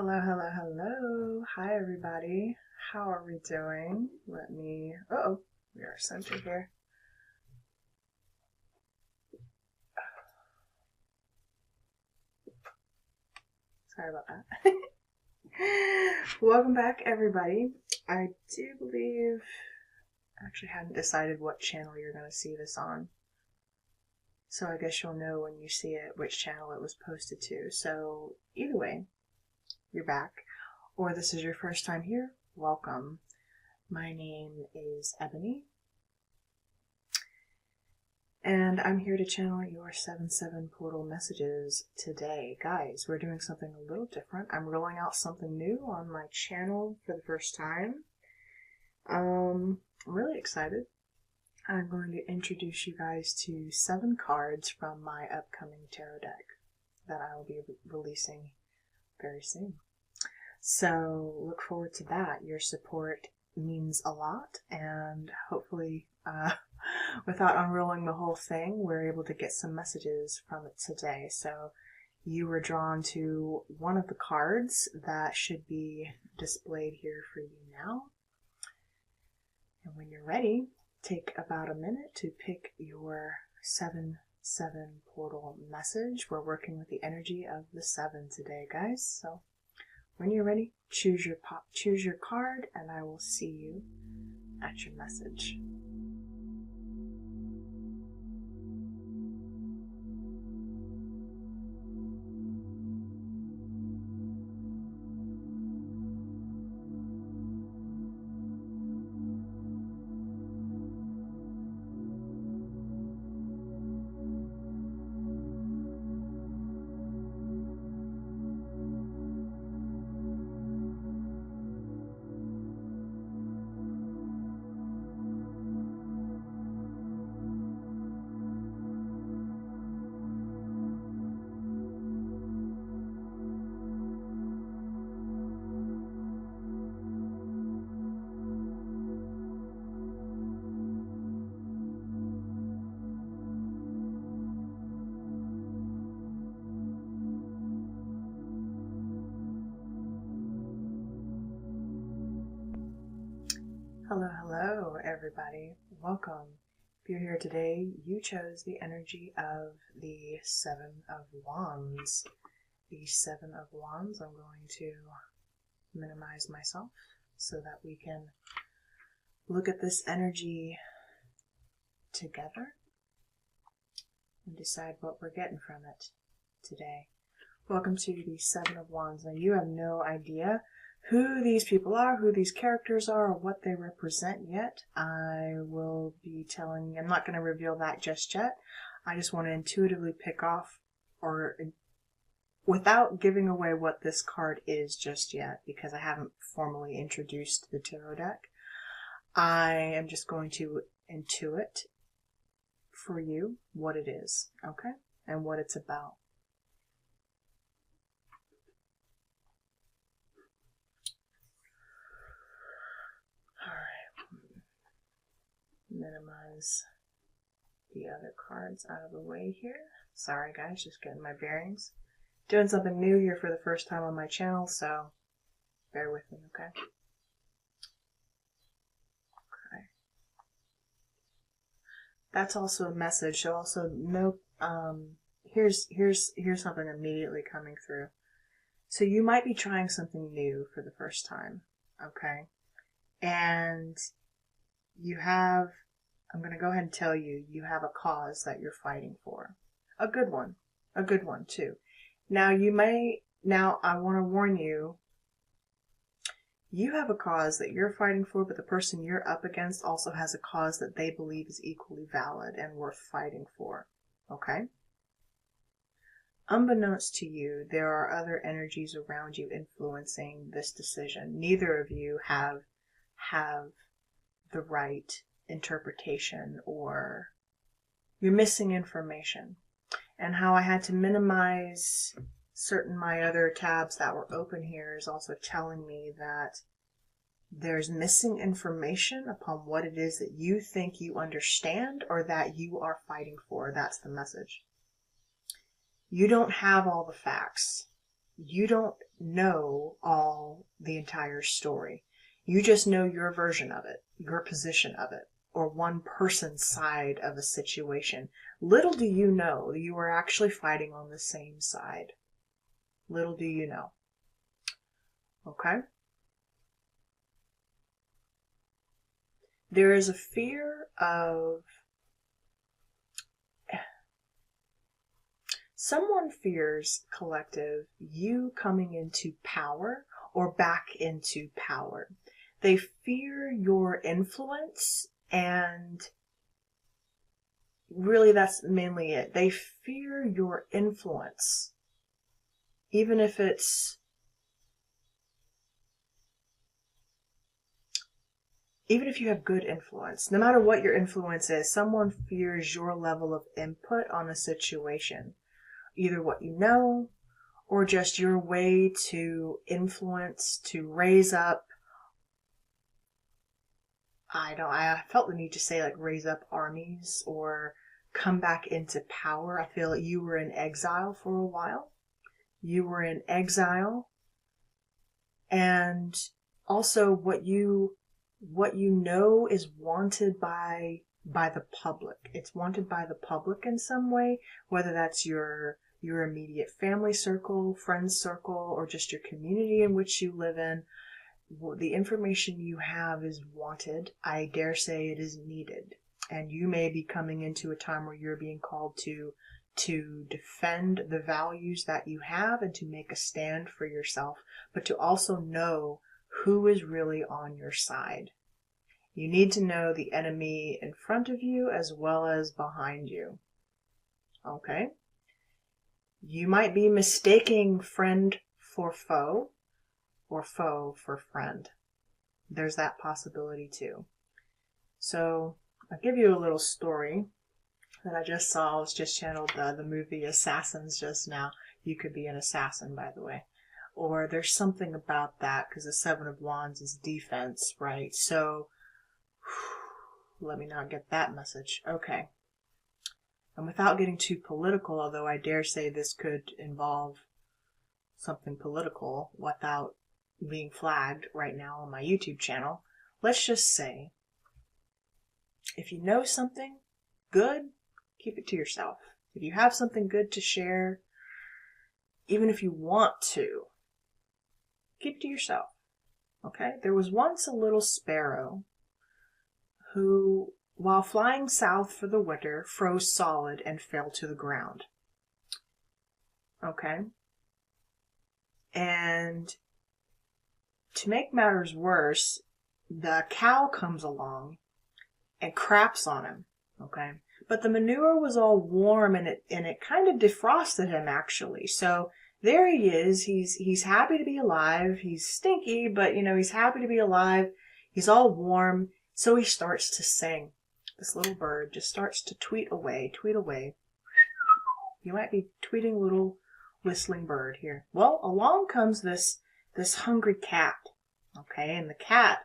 Hello, hello, hello. Hi, everybody. How are we doing? We are centered here. Sorry about that. Welcome back, everybody. I do believe I actually hadn't decided what channel you're going to see this on. So I guess you'll know when you see it which channel it was posted to. So either way, you're back. Or this is your first time here, welcome. My name is Ebony. And I'm here to channel your 7/7 portal messages today. Guys, we're doing something a little different. I'm rolling out something new on my channel for the first time. I'm really excited. I'm going to introduce you guys to 7 cards from my upcoming tarot deck that I will be releasing very soon. So look forward to that. Your support means a lot, and hopefully without unrolling the whole thing, we're able to get some messages from it today. So you were drawn to one of the cards that should be displayed here for you now. And when you're ready, take about a minute to pick your 7/7 portal message. We're working with the energy of the 7 today, guys. So when you're ready, choose your card, and I will see you at your message. Hello, hello, everybody. Welcome. If you're here today, you chose the energy of the 7 of Wands. The 7 of Wands, I'm going to minimize myself so that we can look at this energy together and decide what we're getting from it today. Welcome to the 7 of Wands. Now, you have no idea who these people are, who these characters are, or what they represent yet. I will be telling you, I'm not going to reveal that just yet. I just want to intuitively pick off, or without giving away what this card is just yet, because I haven't formally introduced the tarot deck. I am just going to intuit for you what it is, okay? And what it's about. Minimize the other cards out of the way here. Sorry guys, just getting my bearings. Doing something new here for the first time on my channel, so bear with me, okay? Okay. That's also a message. So also no here's something immediately coming through. So you might be trying something new for the first time, okay? And you have, I'm going to go ahead and tell you, you have a cause that you're fighting for. A good one too. Now I want to warn you, you have a cause that you're fighting for, but the person you're up against also has a cause that they believe is equally valid and worth fighting for, okay? Unbeknownst to you, there are other energies around you influencing this decision. Neither of you have the right interpretation, or you're missing information. And how I had to minimize my other tabs that were open here is also telling me that there's missing information upon what it is that you think you understand or that you are fighting for. That's the message. You don't have all the facts. You don't know the entire story. You just know your version of it, your position of it, or one person's side of a situation. Little do you know you are actually fighting on the same side. Little do you know. Okay? There is a fear of... Someone fears, collective, you coming into power or back into power. They fear your influence, and really that's mainly it. They fear your influence. Even if you have good influence, no matter what your influence is, someone fears your level of input on a situation. Either what you know, or just your way to influence, to raise up. I felt the need to say like raise up armies or come back into power. I feel like you were in exile for a while. You were in exile. And also what you know is wanted by the public. It's wanted by the public in some way, whether that's your immediate family circle, friends circle, or just your community in which you live in. The information you have is wanted. I dare say it is needed. And you may be coming into a time where you're being called to defend the values that you have and to make a stand for yourself, but to also know who is really on your side. You need to know the enemy in front of you as well as behind you. Okay? You might be mistaking friend for foe or foe for friend. There's that possibility too. So I'll give you a little story that I just saw. I was just channeled the movie Assassins just now. You could be an assassin, by the way. Or there's something about that, because the Seven of Wands is defense, right? So let me not get that message. Okay. And without getting too political, although I dare say this could involve something political without being flagged right now on my YouTube channel, let's just say, if you know something good, keep it to yourself. If you have something good to share, even if you want to, keep it to yourself. Okay? There was once a little sparrow who, while flying south for the winter, froze solid and fell to the ground. Okay? And to make matters worse, the cow comes along and craps on him. Okay? But the manure was all warm and it kind of defrosted him, actually. So there he is. He's happy to be alive. He's stinky, but he's happy to be alive. He's all warm. So he starts to sing. This little bird just starts to tweet away, tweet away. You might be tweeting a little whistling bird here. Well, along comes this hungry cat. Okay, and the cat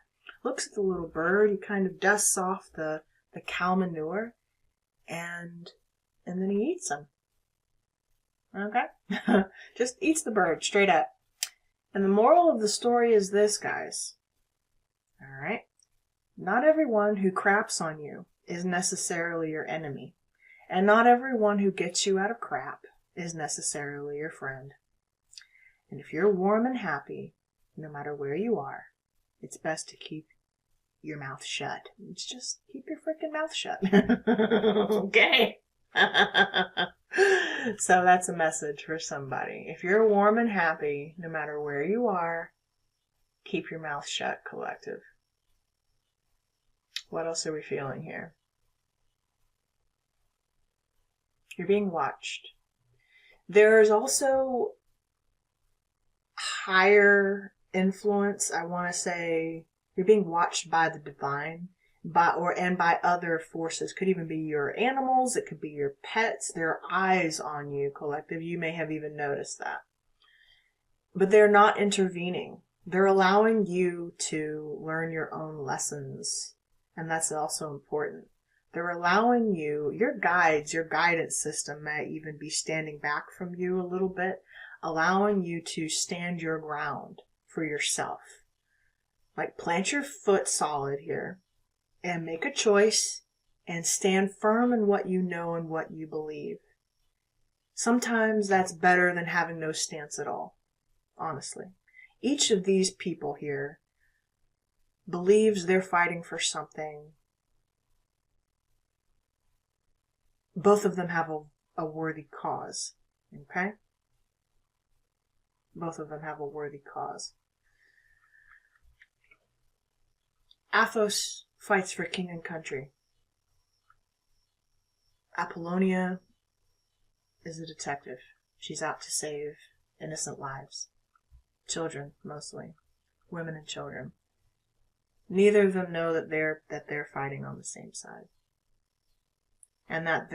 looks at the little bird. He kind of dusts off the cow manure, and then he eats him. Okay? Just eats the bird straight up. And the moral of the story is this, guys. All right? Not everyone who craps on you is necessarily your enemy. And not everyone who gets you out of crap is necessarily your friend. And if you're warm and happy, no matter where you are, it's best to keep your mouth shut. It's just keep your freaking mouth shut. Okay? So that's a message for somebody. If you're warm and happy, no matter where you are, keep your mouth shut, collective. What else are we feeling here? You're being watched. There's also higher influence. I want to say you're being watched by the divine, by other forces. Could even be your animals. It could be your pets. There are eyes on you, collective. You may have even noticed that. But they're not intervening. They're allowing you to learn your own lessons. And that's also important. They're allowing you, your guides, your guidance system might even be standing back from you a little bit, allowing you to stand your ground for yourself. Like, plant your foot solid here and make a choice and stand firm in what you know and what you believe. Sometimes that's better than having no stance at all, honestly. Each of these people here believes they're fighting for something. Both of them have a worthy cause, okay? Both of them have a worthy cause. Athos fights for king and country. Apolonia is a detective. She's out to save innocent lives. Children, mostly. Women and children. Neither of them know that they're fighting on the same side. And that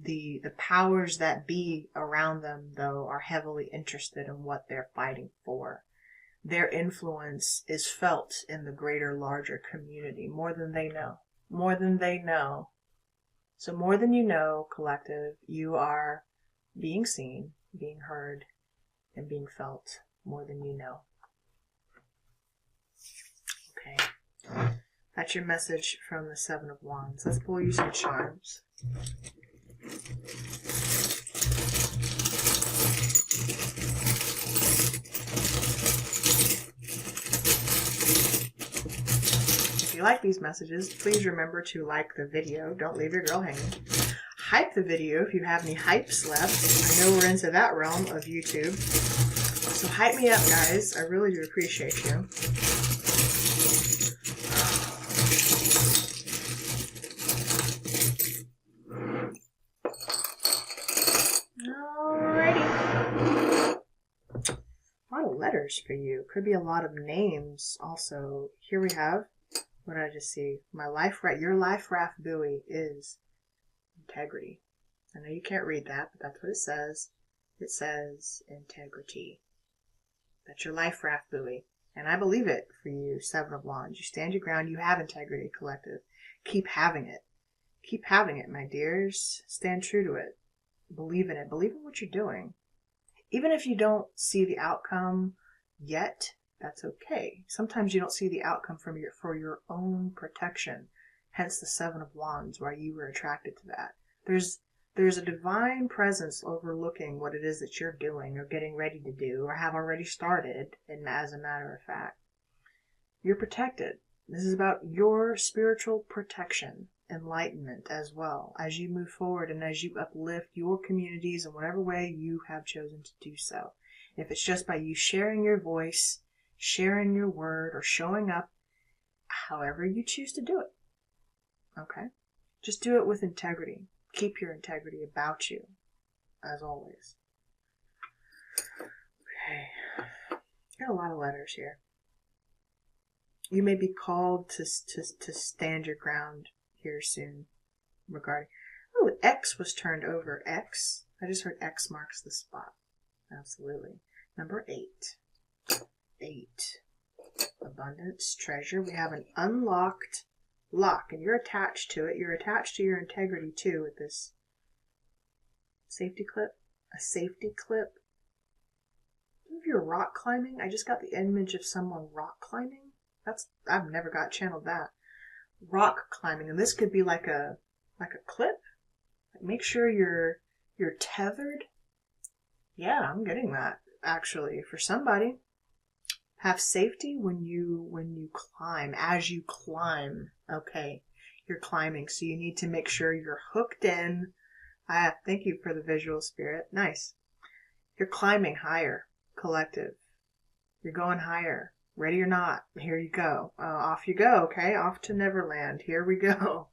the powers that be around them, though, are heavily interested in what they're fighting for. Their influence is felt in the greater, larger community, more than they know. More than they know. So more than you know, collective, you are being seen, being heard, and being felt more than you know. Okay. That's your message from the Seven of Wands. Let's pull you some charms. If you like these messages, please remember to like the video. Don't leave your girl hanging. Hype the video if you have any hypes left. I know we're into that realm of YouTube. So hype me up, guys. I really do appreciate you. Alrighty. A lot of letters for you. Could be a lot of names also. Here we have, what did I just see? Your life raft buoy is integrity. I know you can't read that, but that's what it says. It says integrity. That's your life raft buoy. And I believe it for you, Seven of Wands. You stand your ground. You have integrity, collective. Keep having it. Keep having it, my dears. Stand true to it. Believe in it. Believe in what you're doing. Even if you don't see the outcome yet, that's okay. Sometimes you don't see the outcome for your own protection. Hence the Seven of Wands, why you were attracted to that. There's a divine presence overlooking what it is that you're doing or getting ready to do or have already started, and as a matter of fact. You're protected. This is about your spiritual protection, enlightenment as well, as you move forward and as you uplift your communities in whatever way you have chosen to do so. If it's just by you sharing your voice, sharing your word, or showing up however you choose to do it. Okay? Just do it with integrity. Keep your integrity about you, as always. Okay. Got a lot of letters here. You may be called to stand your ground here soon regarding... Oh, X was turned over. X? I just heard X marks the spot. Absolutely. Number 8. 8. Abundance, treasure. We have an unlocked lock, and you're attached to it. You're attached to your integrity, too, with this safety clip. A safety clip. If you're rock climbing, I just got the image of someone rock climbing. I've never got channeled that. Rock climbing, and this could be like a clip. Make sure you're tethered. Yeah, I'm getting that actually for somebody. Have safety when you climb. As you climb, okay, you're climbing, so you need to make sure you're hooked in. Thank you for the visual spirit. Nice. You're climbing higher, collective. You're going higher. Ready or not, here you go. Off you go, okay? Off to Neverland. Here we go.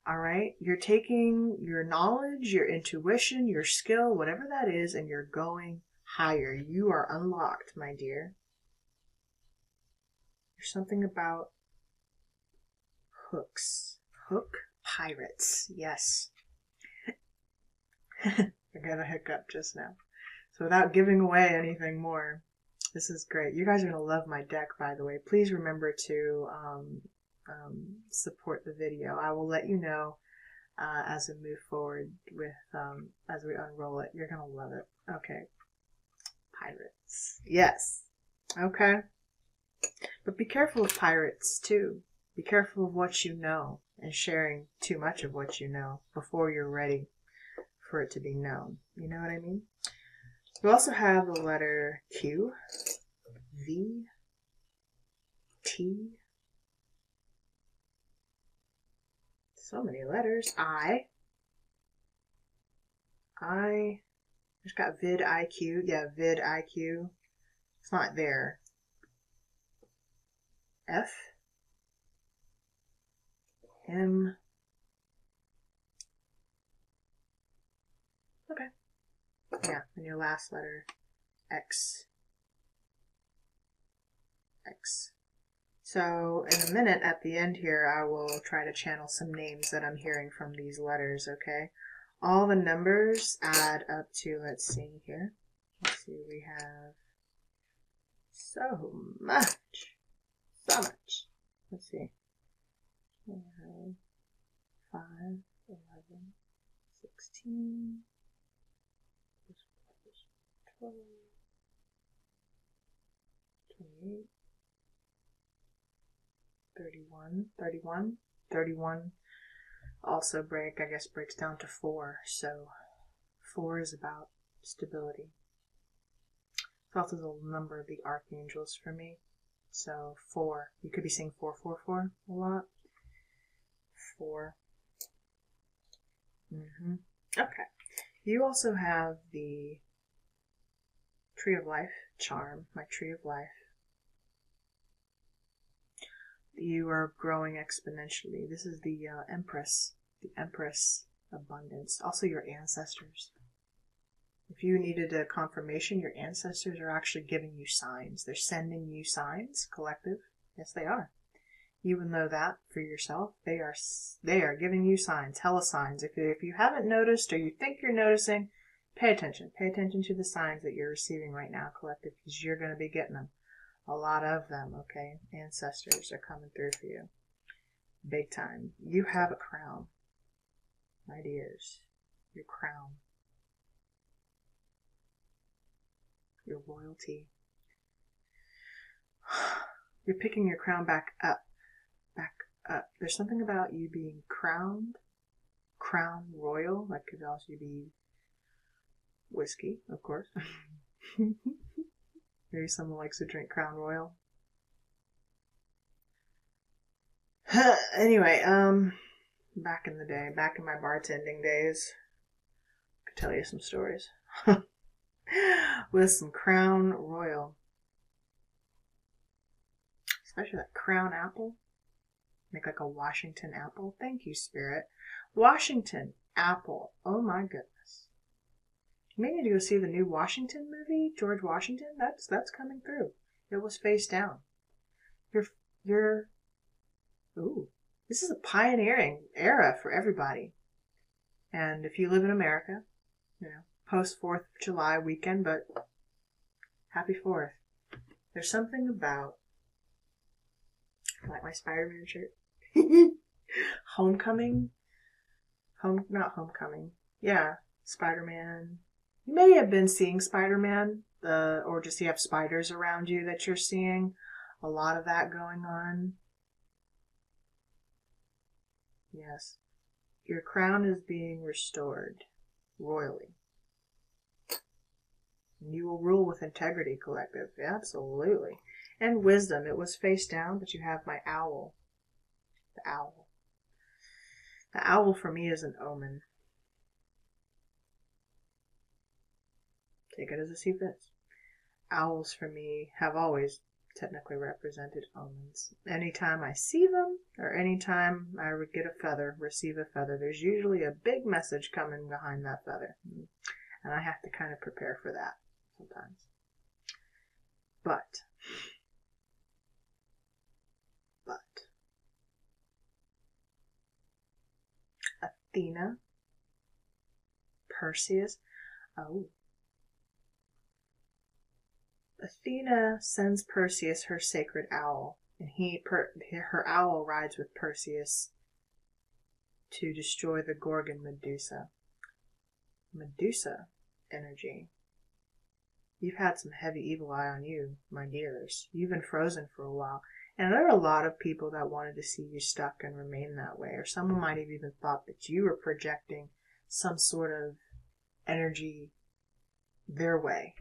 All right? You're taking your knowledge, your intuition, your skill, whatever that is, and you're going higher. You are unlocked, my dear. There's something about hooks. Hook pirates. Yes. I got a hiccup just now. So without giving away anything more, this is great. You guys are going to love my deck, by the way. Please remember to support the video. I will let you know as we move forward with, as we unroll it. You're going to love it. Okay. Pirates. Yes. Okay. But be careful of pirates, too. Be careful of what you know and sharing too much of what you know before you're ready for it to be known. You know what I mean? We also have the letter Q, V, T. So many letters. I just got vid IQ. Yeah, vid IQ. It's not there. F, M. Okay. Yeah, and your last letter, X. X. So in a minute at the end here, I will try to channel some names that I'm hearing from these letters, okay? All the numbers add up to, let's see here. Let's see, we have so much. So much. Let's see. We have 5, 11, 16, 12, 28, 31 also breaks down to 4. So 4 is about stability. It's also the number of the archangels for me. So 4. You could be saying 444 a lot. 4. Okay. You also have the Tree of Life charm, my Tree of Life. You are growing exponentially. This is the Empress abundance. Also your ancestors. If you needed a confirmation, your ancestors are actually giving you signs. They're sending you signs, collective. Yes, they are. You will know that for yourself. They are giving you signs, hella signs. If you haven't noticed or you think you're noticing, pay attention. Pay attention to the signs that you're receiving right now, collective, because you're going to be getting them. A lot of them, okay? Ancestors are coming through for you. Big time. You have a crown. My dears. Your crown. Your royalty. You're picking your crown back up. Back up. There's something about you being crowned. Crown royal. That could also be whiskey, of course. Maybe someone likes to drink Crown Royal. Anyway, back in the day, back in my bartending days, I could tell you some stories. With some Crown Royal. Especially that Crown apple. Make like a Washington apple. Thank you, Spirit. Washington apple. Oh my goodness. You may need to go see the new Washington movie, George Washington. That's coming through. It was face down. Ooh, this is a pioneering era for everybody. And if you live in America, post 4th of July weekend, but happy 4th. There's something about, I like my Spider-Man shirt. Homecoming. Not Homecoming. Yeah, Spider-Man. You may have been seeing Spider-Man, or just you have spiders around you that you're seeing. A lot of that going on. Yes. Your crown is being restored royally. And you will rule with integrity, collective. Absolutely. And wisdom. It was face down, but you have my owl. The owl. The owl for me is an omen. Take it as it sees fit. Owls for me have always technically represented omens. Anytime I see them, or anytime I would get a feather, receive a feather, there's usually a big message coming behind that feather. And I have to kind of prepare for that sometimes. But Athena, Perseus, Athena sends Perseus her sacred owl, and her owl rides with Perseus to destroy the Gorgon Medusa. Medusa energy. You've had some heavy evil eye on you, my dears. You've been frozen for a while. And there are a lot of people that wanted to see you stuck and remain that way. Or someone might have even thought that you were projecting some sort of energy their way.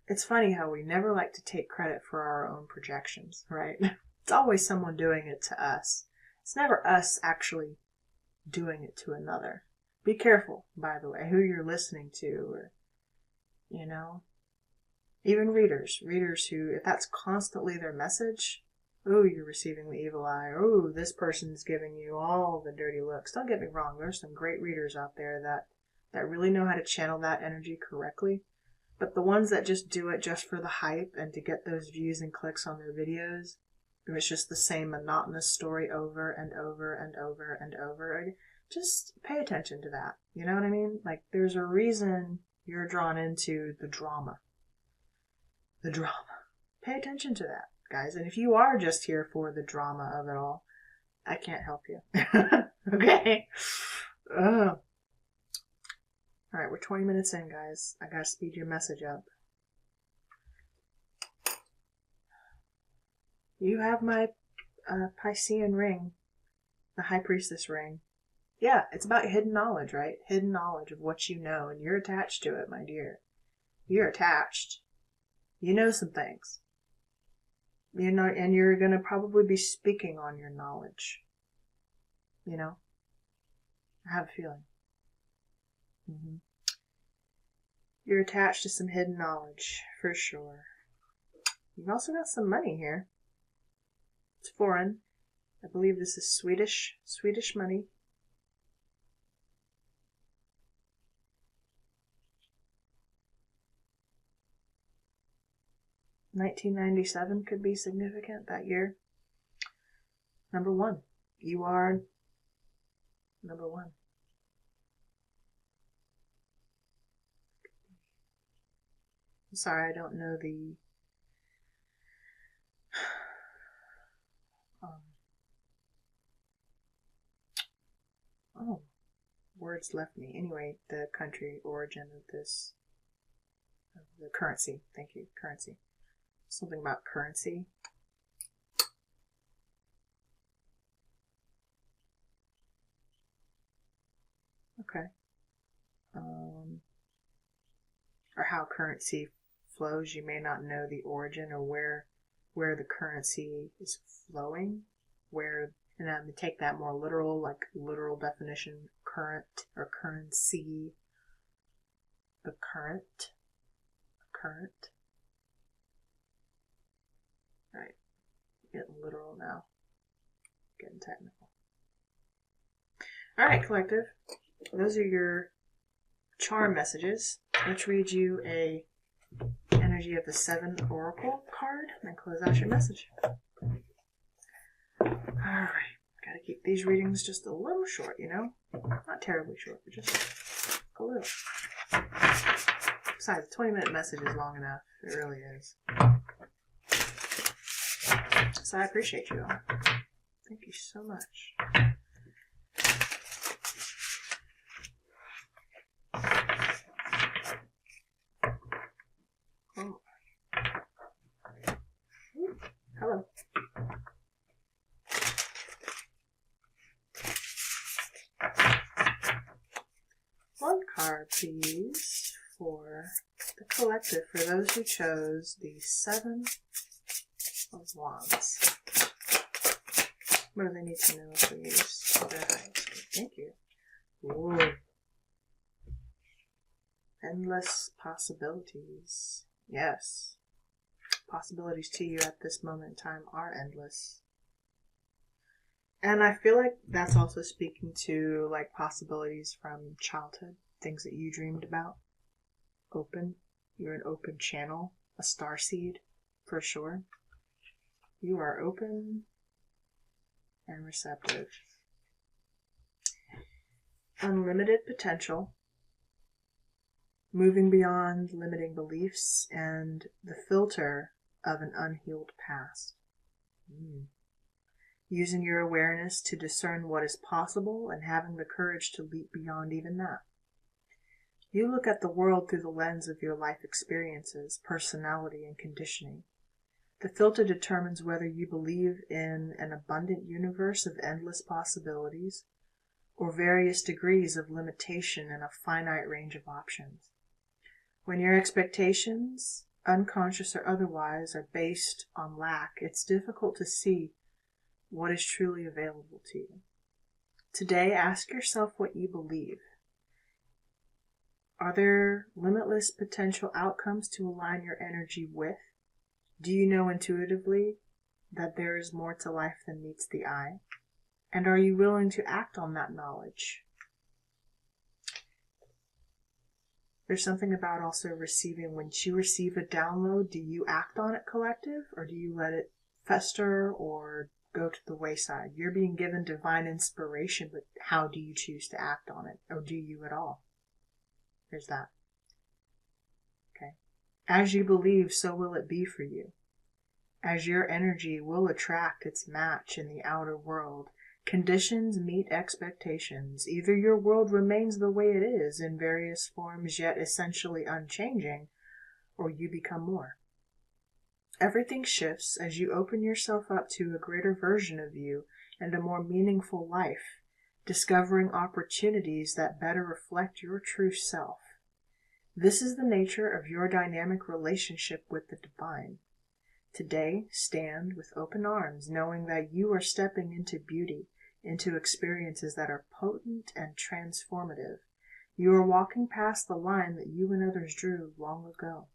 It's funny how we never like to take credit for our own projections, right? It's always someone doing it to us. It's never us actually doing it to another. Be careful, by the way, who you're listening to, or, you know, even readers who, if that's constantly their message, ooh, you're receiving the evil eye, or ooh, this person's giving you all the dirty looks. Don't get me wrong, there's some great readers out there that really know how to channel that energy correctly, but the ones that just do it just for the hype and to get those views and clicks on their videos, it's just the same monotonous story over and over and over and over. Just pay attention to that. You know what I mean? Like, there's a reason you're drawn into the drama. The drama. Pay attention to that, guys. And if you are just here for the drama of it all, I can't help you. Okay? Alright, we're 20 minutes in, guys. I gotta speed your message up. You have my Piscean ring. The High Priestess ring. Yeah, it's about hidden knowledge, right? Hidden knowledge of what you know, and you're attached to it, my dear. You're attached. You know some things. You know, and you're going to probably be speaking on your knowledge. You know? I have a feeling. You're attached to some hidden knowledge, for sure. You've also got some money here. It's foreign. I believe this is Swedish money. $1997 could be significant that year. Number 1. You are number 1. I'm sorry, I don't know the words left me. Anyway, the country origin of this, the currency. Thank you, currency. Something about currency. Okay. Or how currency flows. You may not know the origin or where the currency is flowing. And I'm going to take that more literal, like literal definition, current or currency. The current. Right. Getting literal now. Getting technical. Alright, collective. Those are your charm messages. Let's read you a energy of the 7 oracle card and close out your message. Alright. Gotta keep these readings just a little short, you know? Not terribly short, but just a little. Besides, a 20-minute message is long enough. It really is. So I appreciate you all. Thank you so much. Oh. Hello. One card, please, for the collective, for those who chose the 7 of Wands. What do they need to know, please? Thank you. Whoa. Endless possibilities. Yes. Possibilities to you at this moment in time are endless. And I feel like that's also speaking to like possibilities from childhood, things that you dreamed about. Open. You're an open channel, a starseed, for sure. You are open and receptive. Unlimited potential. Moving beyond limiting beliefs and the filter of an unhealed past. Using your awareness to discern what is possible and having the courage to leap beyond even that. You look at the world through the lens of your life experiences, personality, and conditioning. The filter determines whether you believe in an abundant universe of endless possibilities or various degrees of limitation and a finite range of options. When your expectations, unconscious or otherwise, are based on lack, it's difficult to see what is truly available to you. Today, ask yourself what you believe. Are there limitless potential outcomes to align your energy with? Do you know intuitively that there is more to life than meets the eye? And are you willing to act on that knowledge? There's something about also receiving. When you receive a download, do you act on it, collective, or do you let it fester or go to the wayside? You're being given divine inspiration, but how do you choose to act on it? Or do you at all? There's that. Okay. As you believe, so will it be for you. As your energy will attract its match in the outer world, conditions meet expectations. Either your world remains the way it is in various forms yet essentially unchanging, or you become more. Everything shifts as you open yourself up to a greater version of you and a more meaningful life, discovering opportunities that better reflect your true self. This is the nature of your dynamic relationship with the divine. Today, stand with open arms, knowing that you are stepping into beauty, into experiences that are potent and transformative. You are walking past the line that you and others drew long ago,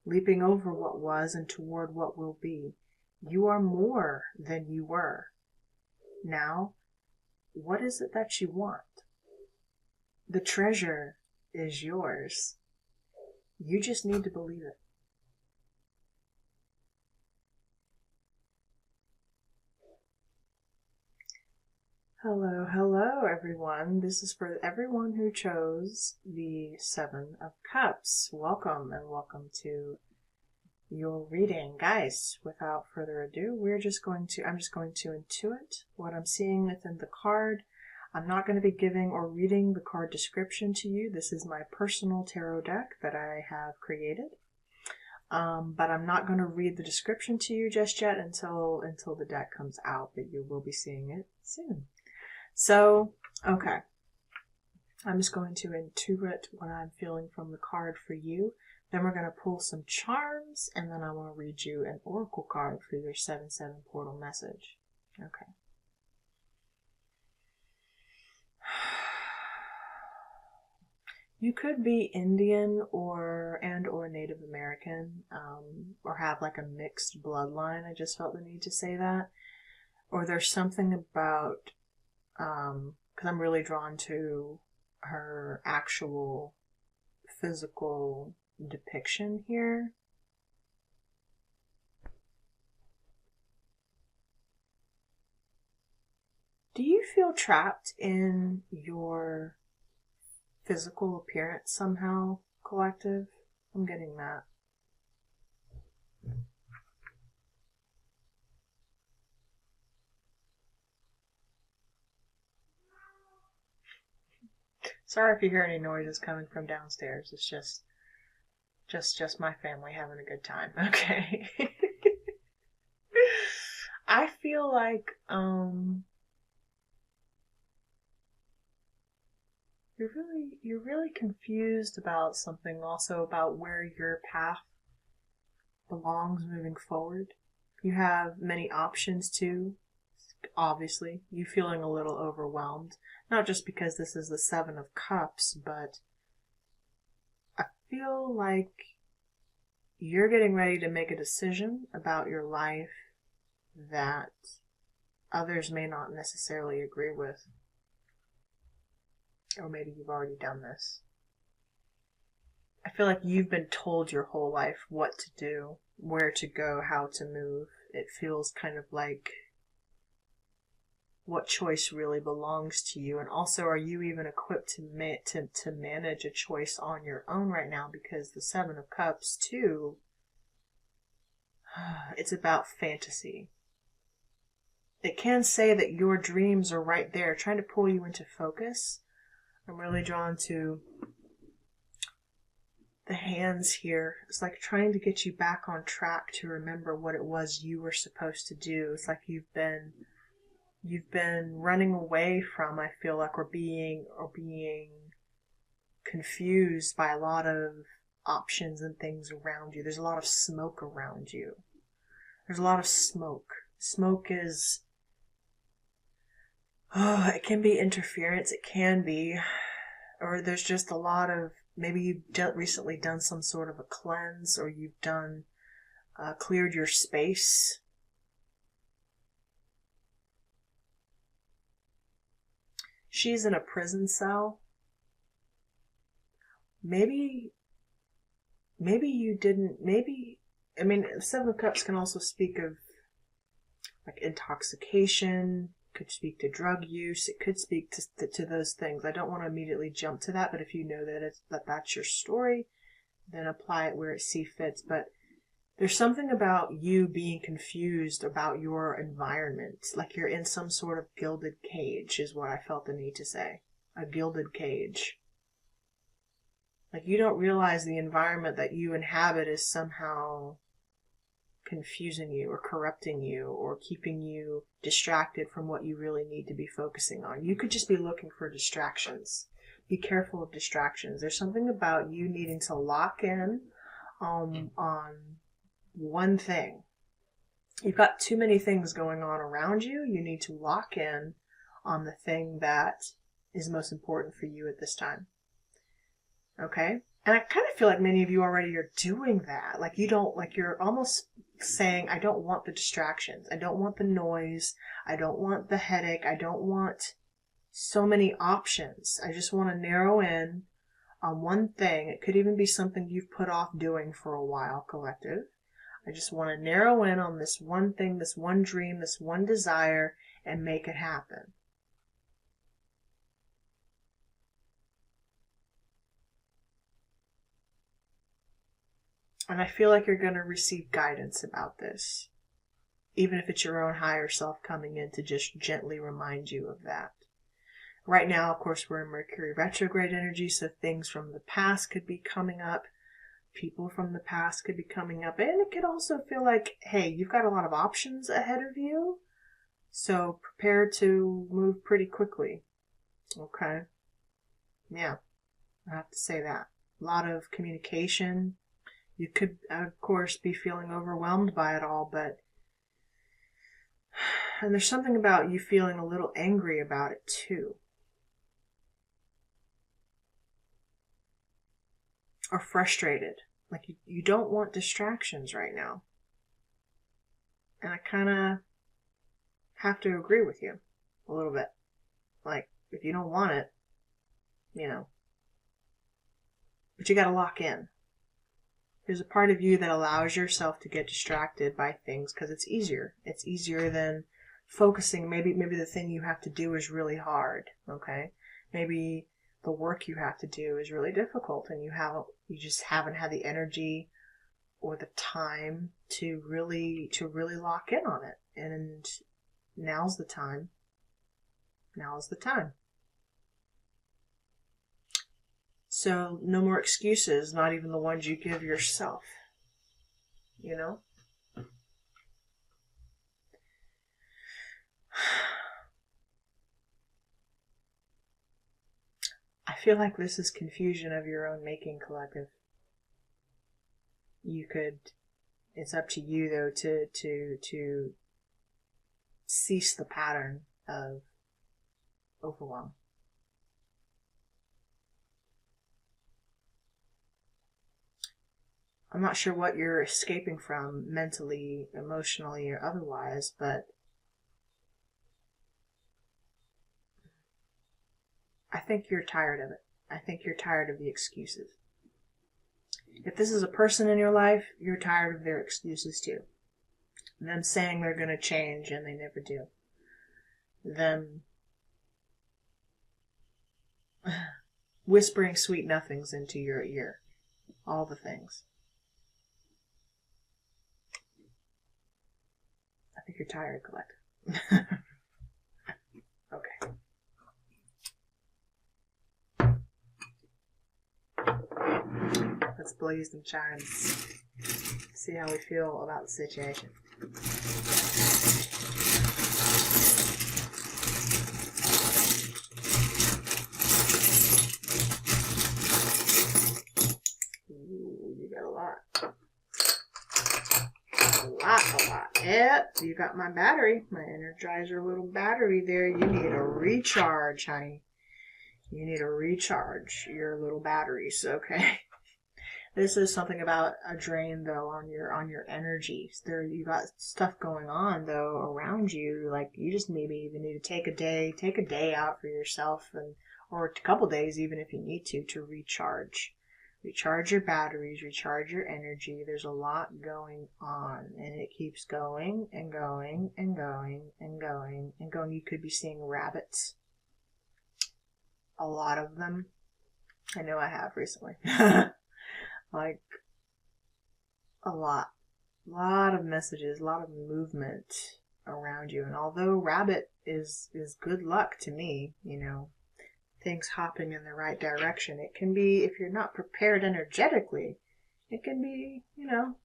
leaping over what was and toward what will be. You are more than you were. Now, what is it that you want? The treasure is yours. You just need to believe it. Hello, hello everyone. This is for everyone who chose the Seven of Cups. Welcome and welcome to your reading. Guys, without further ado, I'm just going to intuit what I'm seeing within the card. I'm not going to be giving or reading the card description to you. This is my personal tarot deck that I have created. But I'm not going to read the description to you just yet until the deck comes out, but you will be seeing it soon. So, okay, I'm just going to intuit what I'm feeling from the card for you. Then we're going to pull some charms, and then I want to read you an oracle card for your 7/7 portal message. Okay. You could be Indian or Native American, or have like a mixed bloodline. I just felt the need to say that. Or there's something about, because I'm really drawn to her actual physical depiction here. Do you feel trapped in your physical appearance somehow, collective? I'm getting that. Sorry if you hear any noises coming from downstairs. It's just my family having a good time. Okay. I feel like you're really confused about something, also about where your path belongs moving forward. You have many options too. Obviously, you feeling a little overwhelmed, not just because this is the 7 of Cups, but I feel like you're getting ready to make a decision about your life that others may not necessarily agree with. Or maybe you've already done this. I feel like you've been told your whole life what to do, where to go, how to move. It feels kind of like what choice really belongs to you. And also, are you even equipped to manage a choice on your own right now? Because the 7 of Cups, too, it's about fantasy. It can say that your dreams are right there, trying to pull you into focus. I'm really drawn to the hands here. It's like trying to get you back on track to remember what it was you were supposed to do. It's like you've been running away from, I feel like, or being confused by a lot of options and things around you. There's a lot of smoke around you. There's a lot of smoke. Smoke is, it can be interference. It can be, or there's just a lot of, maybe you've recently done some sort of a cleanse, or you've done, cleared your space. She's in a prison cell. Maybe you didn't, I mean, Seven of Cups can also speak of like intoxication, could speak to drug use, it could speak to those things. I don't want to immediately jump to that, but if you know that that's your story, then apply it where it see fits. But there's something about you being confused about your environment, like you're in some sort of gilded cage, is what I felt the need to say. A gilded cage. Like you don't realize the environment that you inhabit is somehow confusing you or corrupting you or keeping you distracted from what you really need to be focusing on. You could just be looking for distractions. Be careful of distractions. There's something about you needing to lock in on one thing. You've got too many things going on around you. You need to lock in on the thing that is most important for you at this time. Okay? And I kind of feel like many of you already are doing that. Like you're almost saying, I don't want the distractions. I don't want the noise. I don't want the headache. I don't want so many options. I just want to narrow in on one thing. It could even be something you've put off doing for a while, collective. I just want to narrow in on this one thing, this one dream, this one desire, and make it happen. And I feel like you're going to receive guidance about this, even if it's your own higher self coming in to just gently remind you of that. Right now, of course, we're in Mercury retrograde energy, so things from the past could be coming up. People from the past could be coming up. And it could also feel like, hey, you've got a lot of options ahead of you, so prepare to move pretty quickly. Okay? Yeah, I have to say that. A lot of communication. You could, of course, be feeling overwhelmed by it all, and there's something about you feeling a little angry about it too. Or frustrated. Like you don't want distractions right now. And I kind of have to agree with you a little bit. Like, if you don't want it, but you got to lock in. There's a part of you that allows yourself to get distracted by things because it's easier. It's easier than focusing. Maybe the thing you have to do is really hard, okay? Maybe the work you have to do is really difficult and you just haven't had the energy or the time to really lock in on it. And now's the time. Now's the time. So no more excuses, not even the ones you give yourself. I feel like this is confusion of your own making, collective. It's up to you though to cease the pattern of overwhelm. I'm not sure what you're escaping from mentally, emotionally, or otherwise, but I think you're tired of it. I think you're tired of the excuses. If this is a person in your life, you're tired of their excuses too. Them saying they're going to change and they never do. Them whispering sweet nothings into your ear. All the things. I think you're tired, collective. Okay. Let's blaze them chimes. See how we feel about the situation. Ooh, you got a lot. A lot. Yep, you got my battery, my Energizer little battery there. You need a recharge, honey. You need to recharge your little batteries, okay? This is something about a drain, though, on your energies. There, you got stuff going on, though, around you. Like, you just maybe even need to take a day out for yourself, or a couple days, even if you need to recharge. Recharge your batteries, recharge your energy. There's a lot going on, and it keeps going and going and going and going and going. You could be seeing rabbits. A lot of them. I know I have recently. Like, a lot of messages, a lot of movement around you. And although rabbit is good luck to me, you know, things hopping in the right direction, it can be, if you're not prepared energetically, it can be, you know,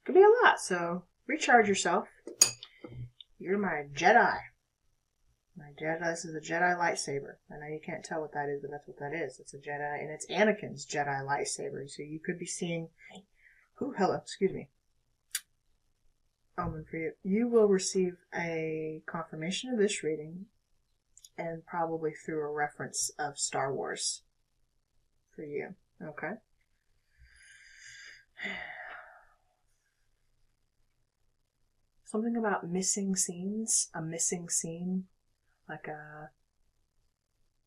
it can be a lot. So recharge yourself. You're my Jedi. My Jedi, this is a Jedi lightsaber. I know you can't tell what that is, but that's what that is. It's a Jedi, and it's Anakin's Jedi lightsaber. So you could be seeing, excuse me. Omen for you. You will receive a confirmation of this reading, and probably through a reference of Star Wars for you. Okay? Something about missing scenes, a missing scene. Like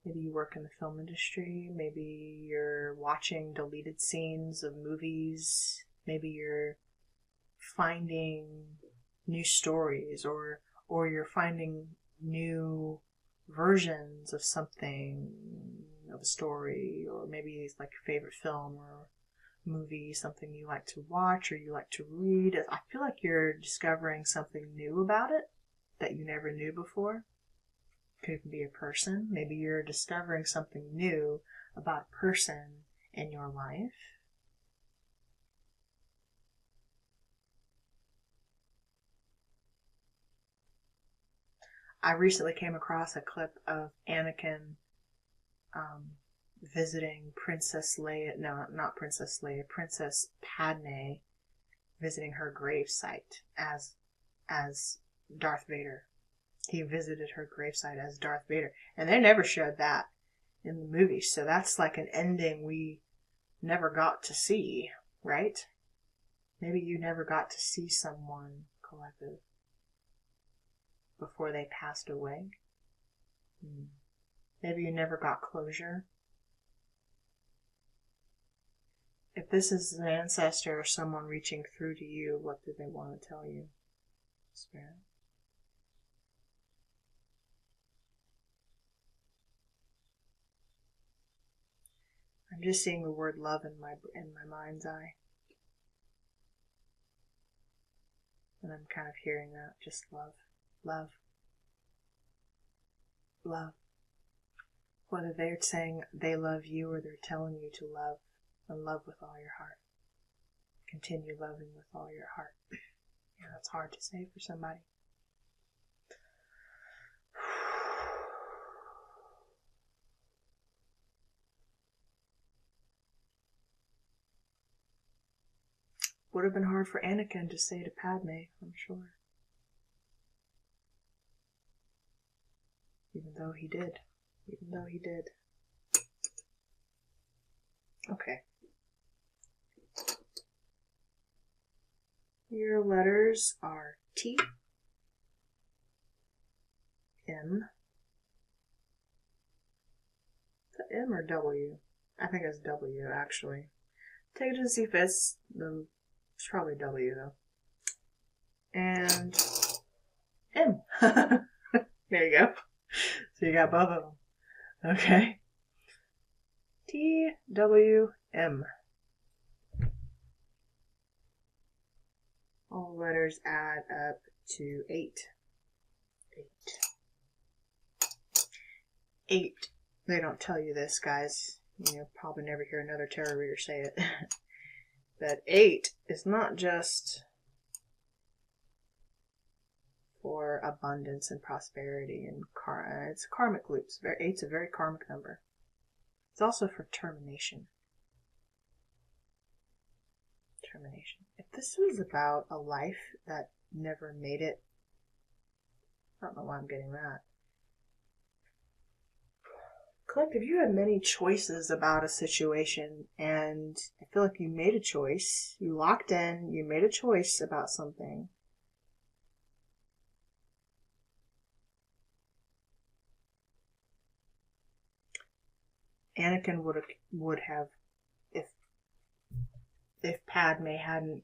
maybe you work in the film industry, maybe you're watching deleted scenes of movies, maybe you're finding new stories, or you're finding new versions of something, of a story, or maybe it's like your favorite film or movie, something you like to watch or you like to read. I feel like you're discovering something new about it that you never knew before. Could be a person. Maybe you're discovering something new about a person in your life. I recently came across a clip of Anakin visiting Princess Leia, no, not Princess Leia, Princess Padme, visiting her gravesite as Darth Vader. He visited her gravesite as Darth Vader. And they never showed that in the movie. So that's like an ending we never got to see, right? Maybe you never got to see someone, collective, before they passed away. Maybe you never got closure. If this is an ancestor or someone reaching through to you, what do they want to tell you, Spirit? I'm just seeing the word love in my mind's eye. And I'm kind of hearing that, just love. Love. Love. Whether they're saying they love you or they're telling you to love, and love with all your heart. Continue loving with all your heart. Yeah, that's hard to say for somebody. Would have been hard for Anakin to say to Padme, I'm sure. Even though he did. Okay. Your letters are T, M. Is that M or W? I think it's W, actually. Take it to see if it's probably W, though. And M. There you go. So you got both of them. Okay. T, W, M. All letters add up to 8. 8. They don't tell you this, guys. you'll probably never hear another tarot reader say it. That 8 is not just for abundance and prosperity and it's karmic loops. 8's a very karmic number. It's also for termination. Termination. If this was about a life that never made it, I don't know why I'm getting that. Collective, you had many choices about a situation, and I feel like you made a choice. You locked in, you made a choice about something. Anakin would have, if Padme hadn't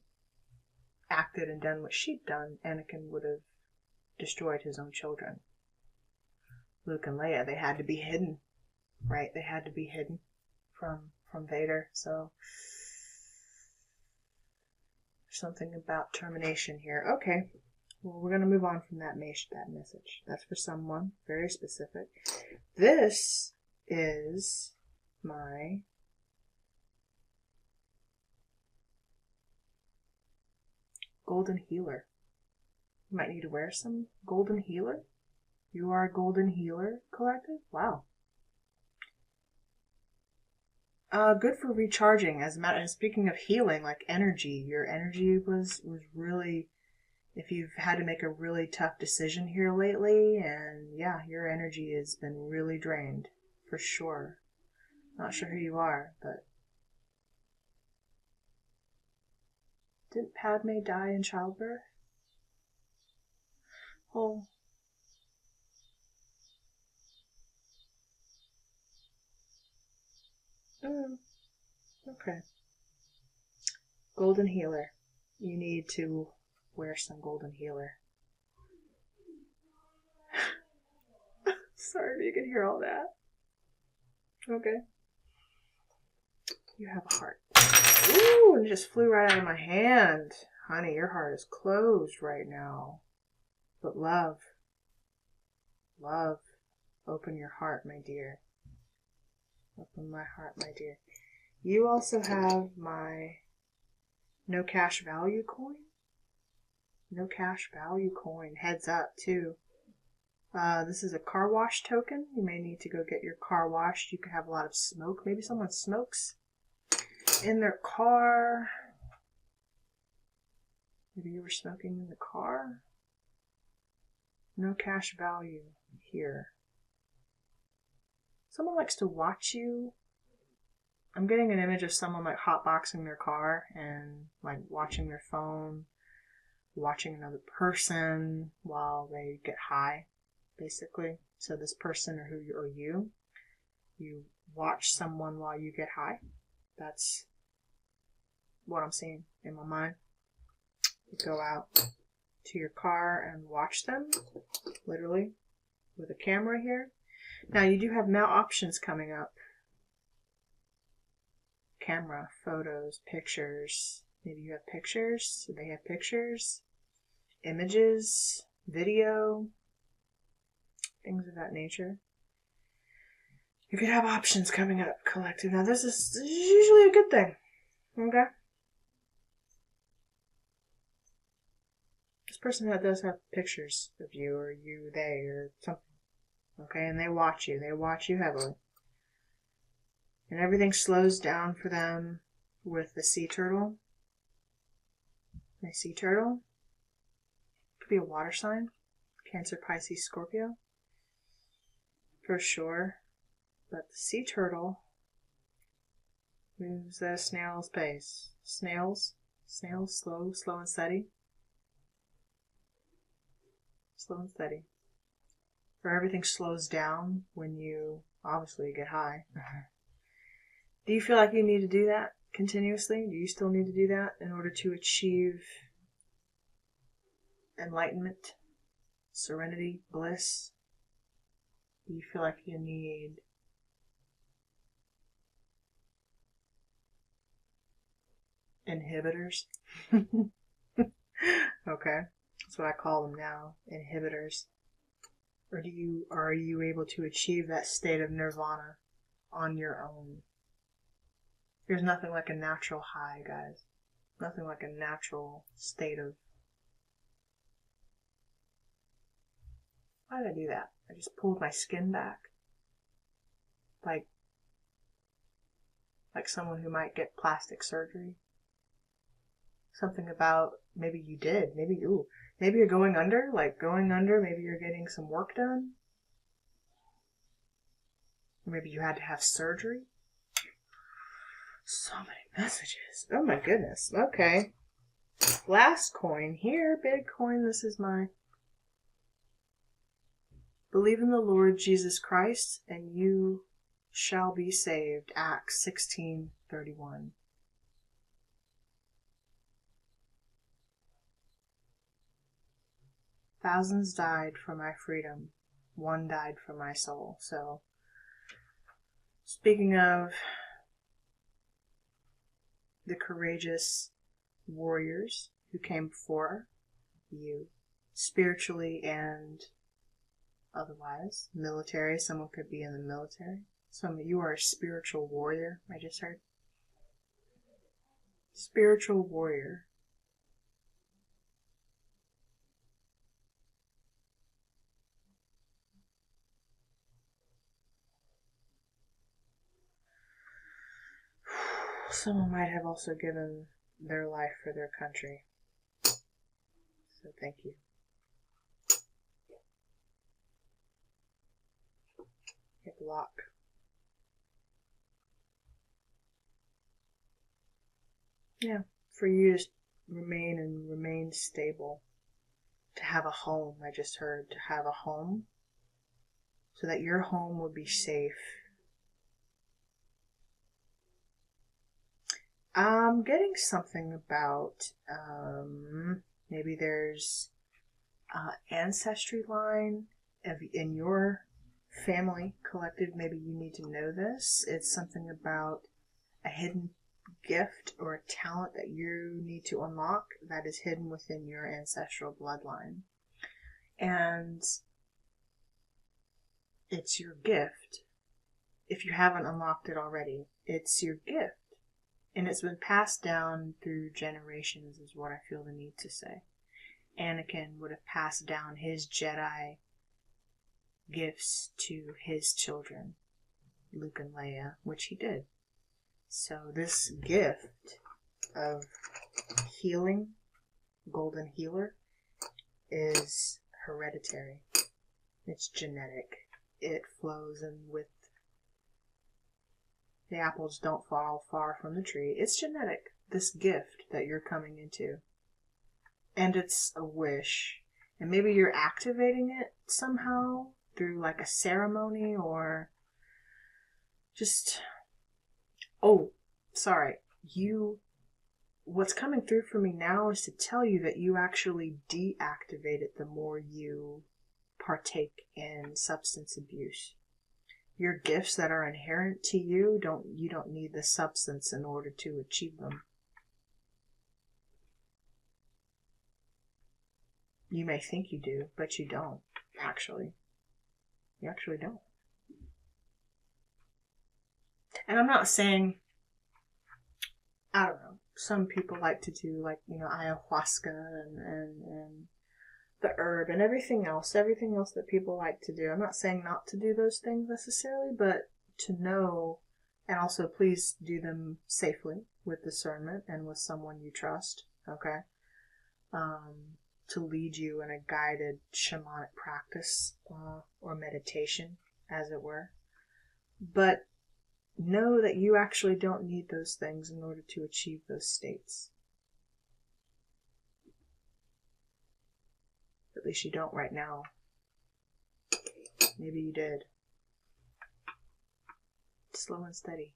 acted and done what she'd done, Anakin would have destroyed his own children. Luke and Leia, they had to be hidden, right? They had to be hidden from Vader. So something about termination here. Okay, well, we're going to move on from that message. That's for someone very specific. This is my golden healer. You might need to wear some golden healer. You are a golden healer, collective? Wow. Good for recharging. As speaking of healing, like energy, your energy was really, if you've had to make a really tough decision here lately, and yeah, your energy has been really drained, for sure. Not sure who you are, but didn't Padme die in childbirth? Oh. Okay. Golden healer. You need to wear some golden healer. Sorry if you can hear all that. Okay. You have a heart. Ooh, and it just flew right out of my hand. Honey, your heart is closed right now. But love. Love. Open your heart, my dear. Open my heart, my dear. You also have my no cash value coin. No cash value coin. Heads up, too. This is a car wash token. You may need to go get your car washed. You could have a lot of smoke. Maybe someone smokes in their car. Maybe you were smoking in the car. No cash value here. Someone likes to watch you. I'm getting an image of someone like hotboxing their car and like watching their phone, watching another person while they get high, basically. So this person or you watch someone while you get high. That's what I'm seeing in my mind. You go out to your car and watch them, literally, with a camera here. Now, you do have mail options coming up. Camera, photos, pictures. Maybe you have pictures. So they have pictures, images, video, things of that nature. You could have options coming up, collective. Now, this is usually a good thing. Okay? This person that does have pictures of you, or you, they, or something. Okay, and they watch you. They watch you heavily. And everything slows down for them with the sea turtle. My sea turtle. Could be a water sign. Cancer, Pisces, Scorpio. For sure. But the sea turtle moves at a snail's pace. Snails, slow and steady. Slow and steady. Or everything slows down when you obviously get high. Do you feel like you need to do that continuously? Do you still need to do that in order to achieve enlightenment, serenity, bliss? Do you feel like you need inhibitors? Okay, that's what I call them now, inhibitors. Or are you able to achieve that state of nirvana on your own? There's nothing like a natural high, guys. Nothing like a natural state of... Why did I do that? I just pulled my skin back. Like someone who might get plastic surgery. Something about, maybe you did. Maybe you're going under. Like going under, maybe you're getting some work done. Or maybe you had to have surgery. So many messages. Oh my goodness. Okay. Last coin here. Big coin. This is my... Believe in the Lord Jesus Christ and you shall be saved. Acts 16:31. Thousands died for my freedom. One died for my soul. So, speaking of the courageous warriors who came before you, spiritually and otherwise, military, someone could be in the military. You are a spiritual warrior, I just heard. Spiritual warrior. Someone might have also given their life for their country. So thank you. Hit lock. Yeah, for you to remain stable. To have a home, I just heard. To have a home. So that your home would be safe. I'm getting something about, maybe there's ancestry line in your family collective. Maybe you need to know this. It's something about a hidden gift or a talent that you need to unlock that is hidden within your ancestral bloodline. And it's your gift. If you haven't unlocked it already, it's your gift. And it's been passed down through generations is what I feel the need to say. Anakin would have passed down his Jedi gifts to his children, Luke and Leia, which he did. So this gift of healing, golden healer, is hereditary. It's genetic. It flows in with... The apples don't fall far from the tree. It's genetic, this gift that you're coming into. And it's a wish. And maybe you're activating it somehow through like a ceremony or just... Oh, sorry. What's coming through for me now is to tell you that you actually deactivate it the more you partake in substance abuse. Your gifts that are inherent to you, you don't need the substance in order to achieve them. You may think you do, but you don't, actually. You actually don't. And I'm not saying, I don't know, some people like to do ayahuasca and the herb and everything else that people like to do. I'm not saying not to do those things necessarily, but to know, and also please do them safely with discernment and with someone you trust, okay? To lead you in a guided shamanic practice or meditation, as it were. But know that you actually don't need those things in order to achieve those states. At least you don't right now. Maybe you did. Slow and steady.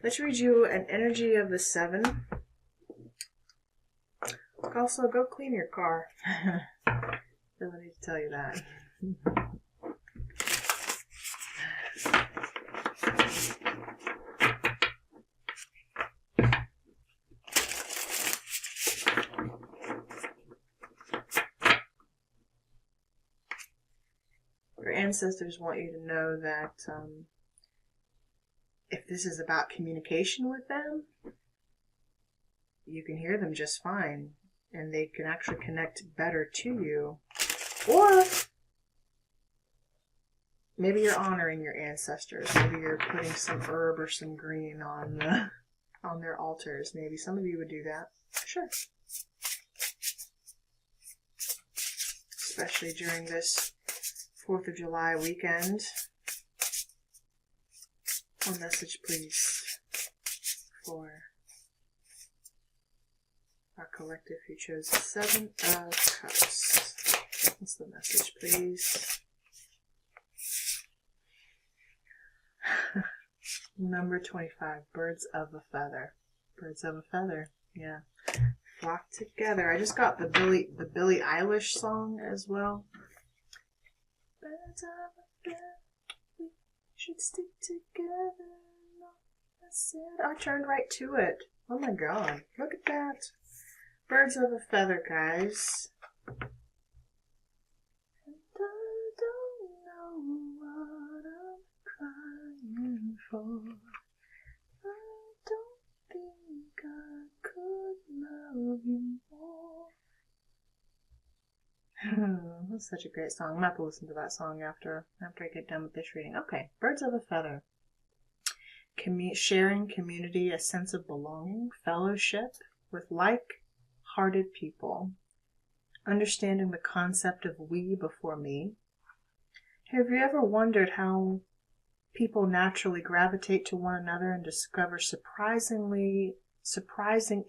Let's read you an energy of the 7. Also, go clean your car. Don't need to tell you that. Your ancestors want you to know that if this is about communication with them, you can hear them just fine, and they can actually connect better to you. Or maybe you're honoring your ancestors. Maybe you're putting some herb or some green on their altars. Maybe some of you would do that. Sure. Especially during this 4th of July weekend. One message, please, for our collective who chose the 7 of Cups. What's the message, please? Number 25, birds of a feather. Birds of a feather, yeah. Flock together. I just got the Billie Eilish song as well. Birds of a feather, we should stick together. I said, I turned right to it. Oh my god, look at that. Birds of a feather, guys. And I don't know what I'm crying for. I don't think I could love you more. That's such a great song. I'm going to have to listen to that song after I get done with this reading. Okay, birds of a feather. Sharing community, a sense of belonging, fellowship with like-hearted people. Understanding the concept of we before me. Have you ever wondered how people naturally gravitate to one another and discover surprising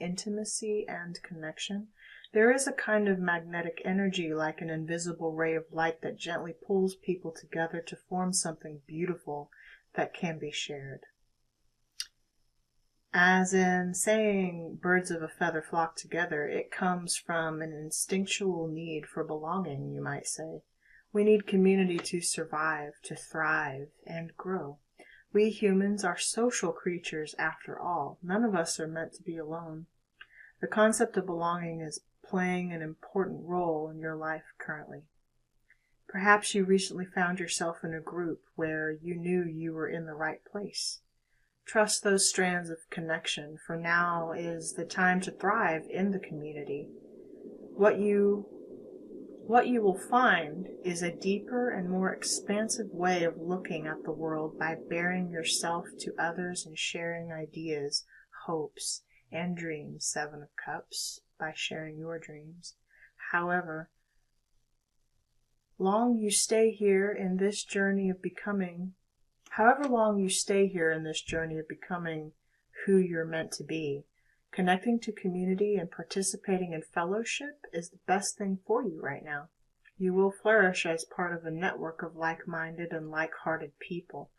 intimacy and connection? There is a kind of magnetic energy, like an invisible ray of light, that gently pulls people together to form something beautiful that can be shared. As in saying birds of a feather flock together, it comes from an instinctual need for belonging, you might say. We need community to survive, to thrive, and grow. We humans are social creatures after all. None of us are meant to be alone. The concept of belonging is playing an important role in your life currently. Perhaps you recently found yourself in a group where you knew you were in the right place. Trust those strands of connection, for now is the time to thrive in the community. What you will find is a deeper and more expansive way of looking at the world by baring yourself to others and sharing ideas, hopes, and dreams. 7 of Cups, by sharing your dreams. However long you stay here in this journey of becoming who you're meant to be, connecting to community and participating in fellowship is the best thing for you right now. You will flourish as part of a network of like-minded and like-hearted people.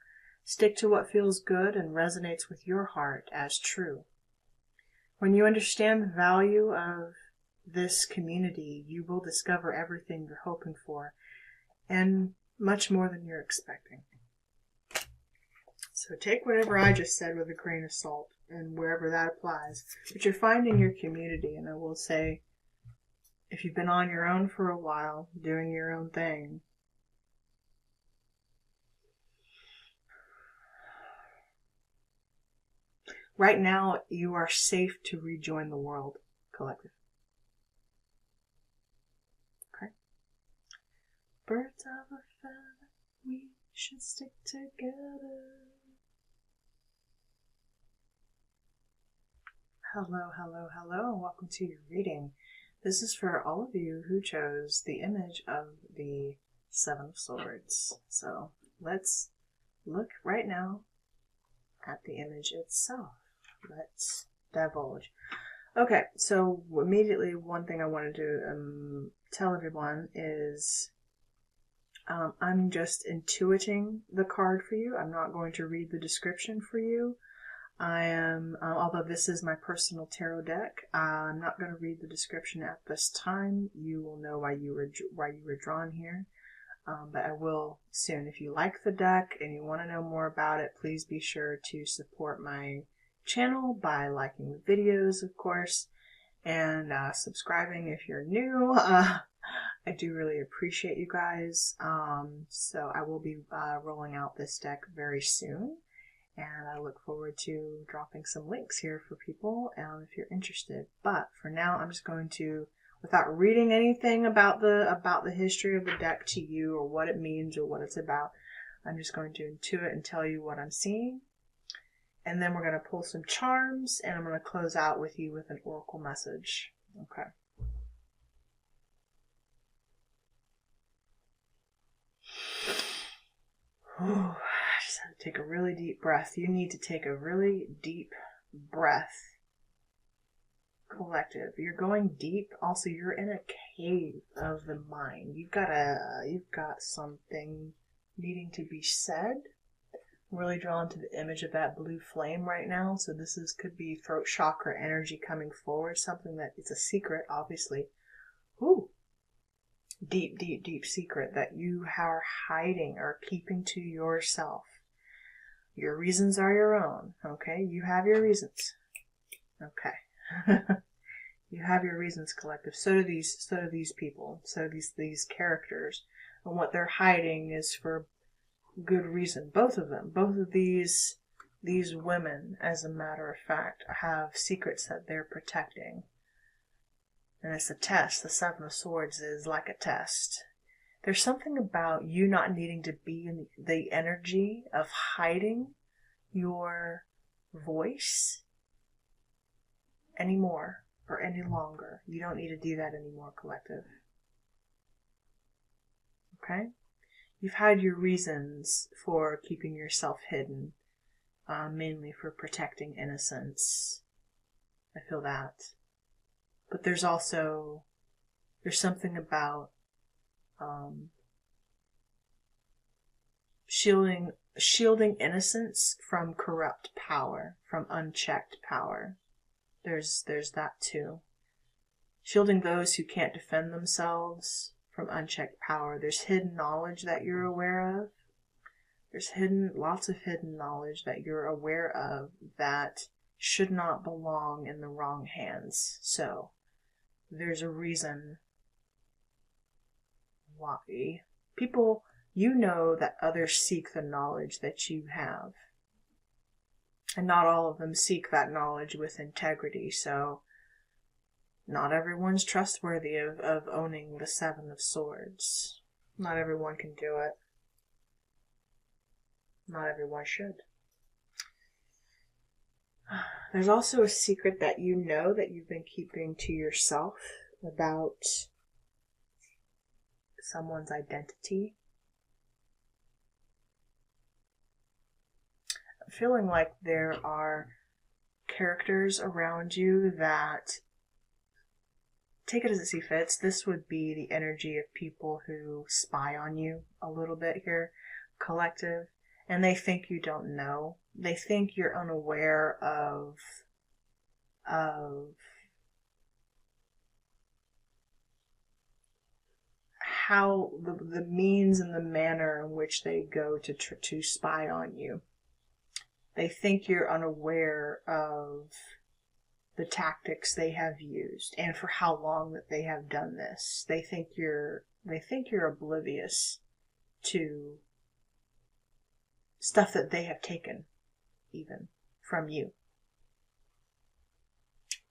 Stick to what feels good and resonates with your heart as true. When you understand the value of this community, you will discover everything you're hoping for, and much more than you're expecting. So take whatever I just said with a grain of salt, and wherever that applies. But you're finding your community, and I will say, if you've been on your own for a while, doing your own thing, right now you are safe to rejoin the world, collective. Okay? Birds of a feather, we should stick together. Hello, hello, hello, and welcome to your reading. This is for all of you who chose the image of the 7 of Swords. So let's look right now at the image itself. Let's divulge. Okay, so immediately one thing I wanted to tell everyone is I'm just intuiting the card for you. I'm not going to read the description for you. I am, although this is my personal tarot deck, I'm not going to read the description at this time. You will know why you were drawn here, but I will soon. If you like the deck and you want to know more about it, please be sure to support my channel by liking the videos, of course, and subscribing if you're new. I do really appreciate you guys. So I will be rolling out this deck very soon. And I look forward to dropping some links here for people if you're interested. But for now, I'm just going to, without reading anything about the history of the deck to you or what it means or what it's about, I'm just going to intuit and tell you what I'm seeing. And then we're going to pull some charms, and I'm going to close out with you with an oracle message. Okay. Ooh, I just had to take a really deep breath. You need to take a really deep breath. Collective. You're going deep. Also, you're in a cave of the mind. You've got something needing to be said. I'm really drawn to the image of that blue flame right now. So could be throat chakra energy coming forward. Something that it's a secret, obviously. Ooh. Deep, deep, deep secret that you are hiding or keeping to yourself. Your reasons are your own, okay? You have your reasons. Okay. You have your reasons, collective. So do these people. So do these characters. And what they're hiding is for good reason. Both of them. Both of these women, as a matter of fact, have secrets that they're protecting. And it's a test. The Seven of Swords is like a test. There's something about you not needing to be in the energy of hiding your voice anymore or any longer. You don't need to do that anymore, collective. Okay? You've had your reasons for keeping yourself hidden, mainly for protecting innocence. I feel that. But there's something about shielding innocence from corrupt power, from unchecked power. There's that too. Shielding those who can't defend themselves from unchecked power. There's hidden knowledge that you're aware of. There's lots of hidden knowledge that you're aware of that should not belong in the wrong hands. So there's a reason why people, you know that others seek the knowledge that you have. And not all of them seek that knowledge with integrity, so not everyone's trustworthy of owning the Seven of Swords. Not everyone can do it. Not everyone should. There's also a secret that you know that you've been keeping to yourself about someone's identity. I'm feeling like there are characters around you that, take it as it see fits, this would be the energy of people who spy on you a little bit here, collective, and they think you don't know. They think you're unaware of how the means and the manner in which they go to spy on you. They think you're unaware of the tactics they have used and for how long that they have done this. They think you're oblivious to stuff that they have taken even from you.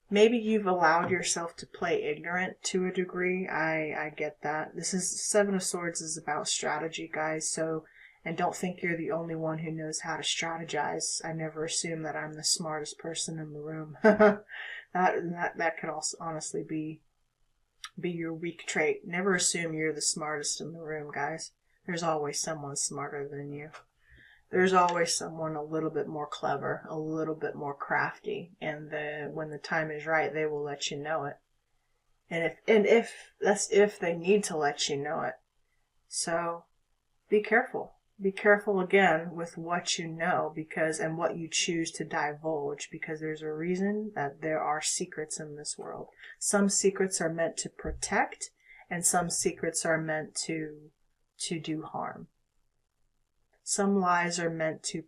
Maybe you've allowed yourself to play ignorant to a degree. I get that. This is Seven of Swords is about strategy, guys. So, and don't think you're the only one who knows how to strategize. I never assume that I'm the smartest person in the room. that could also honestly be your weak trait. Never assume you're the smartest in the room, guys. There's always someone smarter than you. There's always someone a little bit more clever, a little bit more crafty, and when the time is right, they will let you know it. And if they need to let you know it. So be careful. Be careful again with what you know and what you choose to divulge, because there's a reason that there are secrets in this world. Some secrets are meant to protect, and some secrets are meant to do harm. Some lies are meant to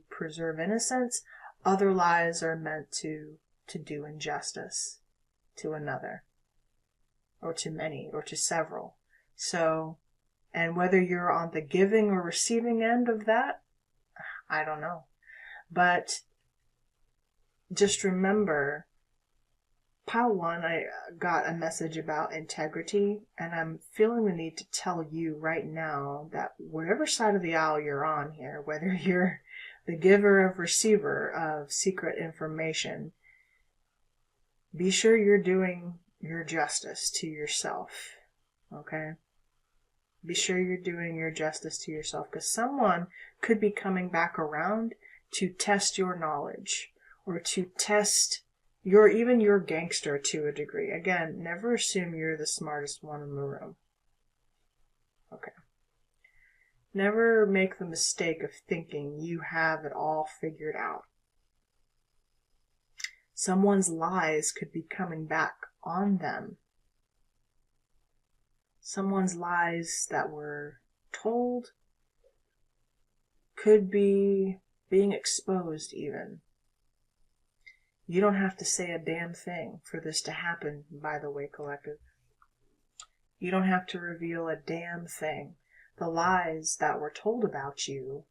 preserve innocence. Other lies are meant to do injustice to another, or to many, or to several. So, and whether you're on the giving or receiving end of that, I don't know. But just remember, pile one, I got a message about integrity, and I'm feeling the need to tell you right now that whatever side of the aisle you're on here, whether you're the giver or receiver of secret information, be sure you're doing your justice to yourself, okay? Be sure you're doing your justice to yourself, because someone could be coming back around to test your knowledge, or to test even your gangster to a degree. Again, never assume you're the smartest one in the room. Okay. Never make the mistake of thinking you have it all figured out. Someone's lies could be coming back on them. Someone's lies that were told could be being exposed even. You don't have to say a damn thing for this to happen, by the way, collective. You don't have to reveal a damn thing. The lies that were told about you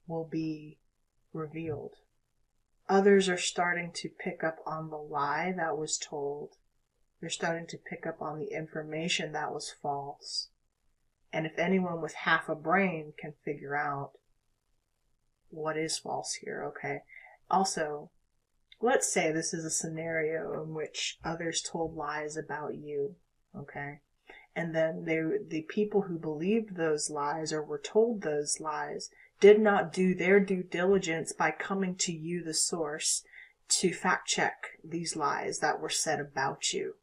will be revealed. Others are starting to pick up on the lie that was told. They're starting to pick up on the information that was false. And if anyone with half a brain can figure out what is false here, okay? Also, let's say this is a scenario in which others told lies about you, okay? And then the people who believed those lies or were told those lies did not do their due diligence by coming to you, the source, to fact check these lies that were said about you.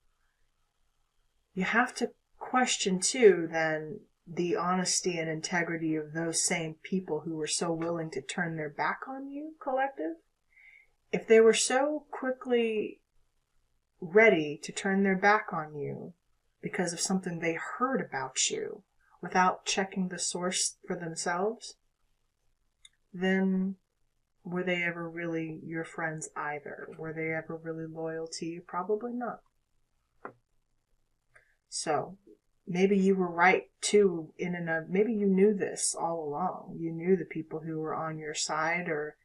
You have to question too, then, the honesty and integrity of those same people who were so willing to turn their back on you, collective. If they were so quickly ready to turn their back on you because of something they heard about you without checking the source for themselves, then were they ever really your friends either? Were they ever really loyal to you? Probably not. So, maybe you were right too, maybe you knew this all along. You knew the people who were on your side, or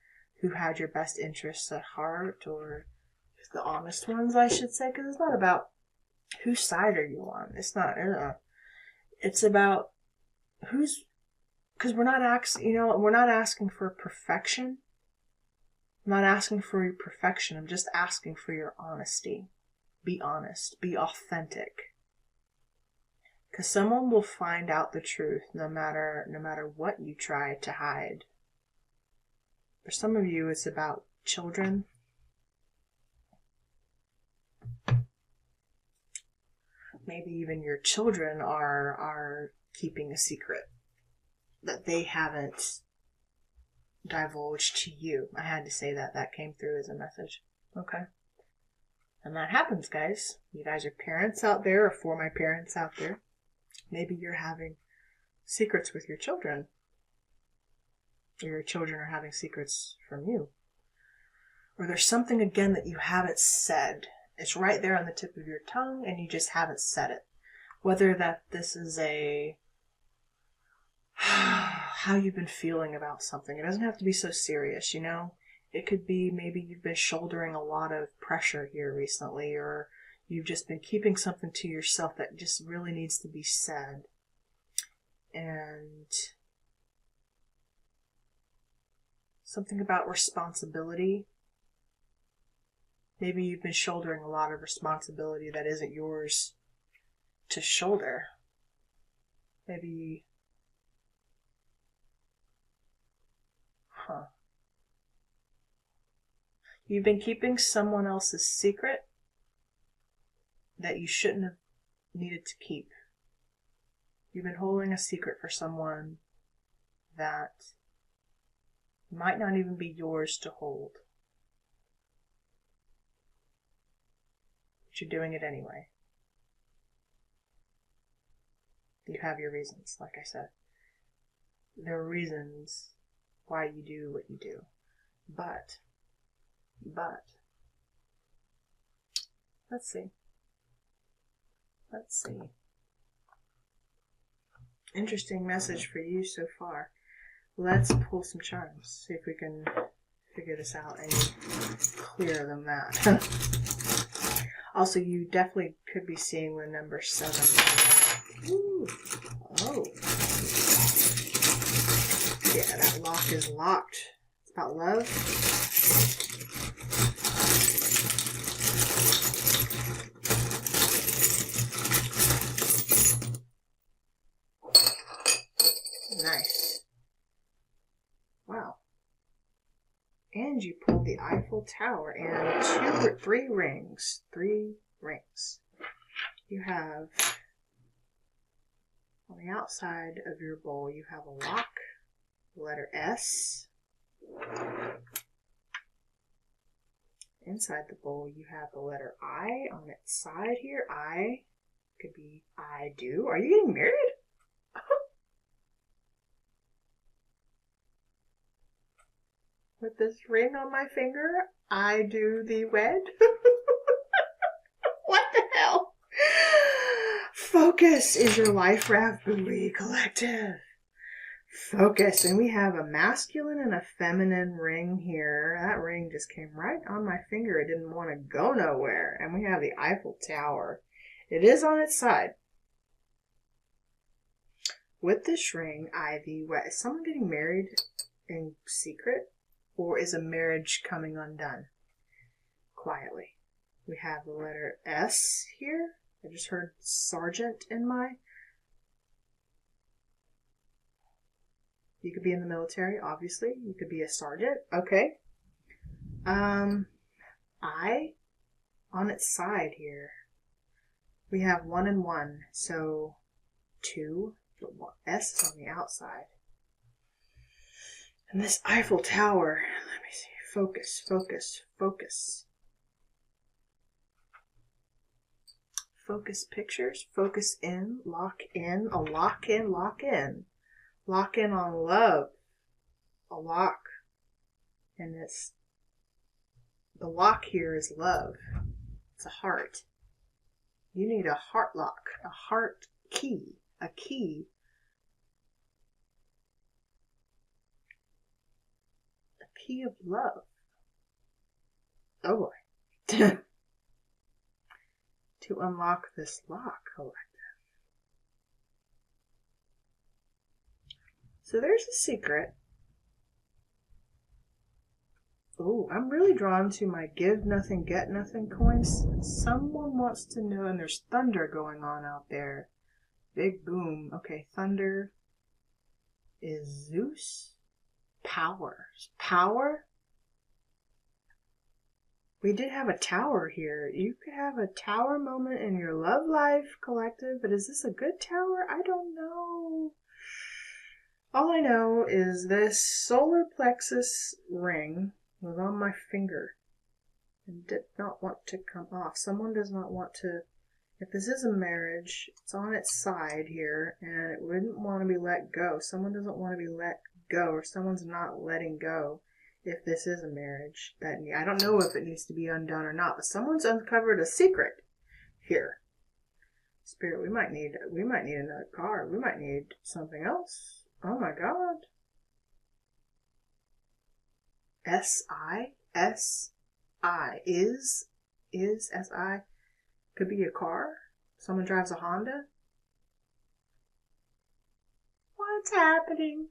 who had your best interests at heart, or the honest ones, I should say, because it's not about whose side are you on. It's not, it's about because we're not asking for perfection. I'm not asking for your perfection. I'm just asking for your honesty. Be honest. Be authentic. Because someone will find out the truth no matter what you try to hide. For some of you, it's about children. Maybe even your children are keeping a secret that they haven't divulged to you. I had to say that. That came through as a message. Okay. And that happens, guys. You guys are parents out there, or for my parents out there. Maybe you're having secrets with your children. Or your children are having secrets from you. Or there's something, again, that you haven't said. It's right there on the tip of your tongue, and you just haven't said it. Whether that this is how you've been feeling about something. It doesn't have to be so serious, you know? It could be maybe you've been shouldering a lot of pressure here recently, or you've just been keeping something to yourself that just really needs to be said. And something about responsibility. Maybe you've been shouldering a lot of responsibility that isn't yours to shoulder. Maybe... You've been keeping someone else's secret that you shouldn't have needed to keep. You've been holding a secret for someone that might not even be yours to hold. But you're doing it anyway. You have your reasons, like I said. There are reasons why you do what you do. But, let's see. Interesting message for you so far. Let's pull some charms. See if we can figure this out any clearer than that. Also, you definitely could be seeing the number 7. Ooh. Oh. Yeah, that lock is locked. It's about love. Nice. Wow. And you pulled the Eiffel Tower and 3 rings. 3 rings. You have, on the outside of your bowl, you have a lock, the letter S. Inside the bowl, you have the letter I on its side here. I could be I do. Are you getting married? With this ring on my finger, I do thee wed. What the hell? Focus is your life raft buoy, collective. Focus. And we have a masculine and a feminine ring here. That ring just came right on my finger. It didn't want to go nowhere. And we have the Eiffel Tower. It is on its side. With this ring, I thee wed. Is someone getting married in secret? Or is a marriage coming undone? Quietly. We have the letter S here. I just heard sergeant in my... You could be in the military, obviously. You could be a sergeant. Okay. I, on its side here, we have 1 and 1. So 2, but S is on the outside. And this Eiffel Tower, let me see, focus, focus, focus. Focus pictures, focus in, a lock in, lock in. Lock in on love, a lock. And it's, the lock here is love. It's a heart. You need a heart lock, a heart key, a key. Key of love. Oh boy. To unlock this lock, collective. So there's a secret. Oh, I'm really drawn to my give nothing, get nothing coins. Someone wants to know, and there's thunder going on out there. Big boom. Okay, thunder is Zeus. Power? We did have a tower here. You could have a tower moment in your love life, collective, but is this a good tower? I don't know. All I know is this solar plexus ring was on my finger and did not want to come off. Someone does not want to... If this is a marriage, it's on its side here, and it wouldn't want to be let go. Someone doesn't want to be let go, or someone's not letting go if this is a marriage. I don't know if it needs to be undone or not, but someone's uncovered a secret here. Spirit, we might need another card. We might need something else. Oh my God. S-I? S-I. Is S-I? Could be a car. Someone drives a Honda. What's happening?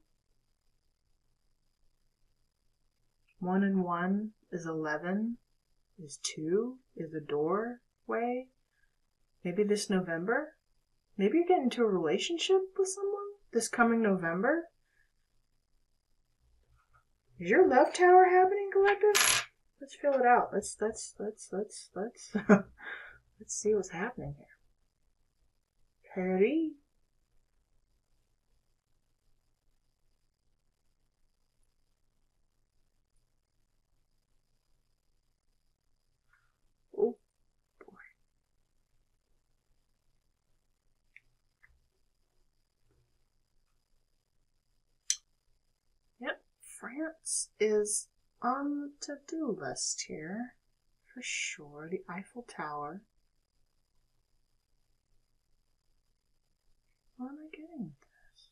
1 and 1 is 11. Is 2 is a doorway. Maybe this November. Maybe you're getting into a relationship with someone this coming November. Is your love tower happening, collective? Let's fill it out. Let's let's see what's happening here. Perry. Oh boy. Yep, France is on the to-do list here. For sure. The Eiffel Tower. What am I getting with this?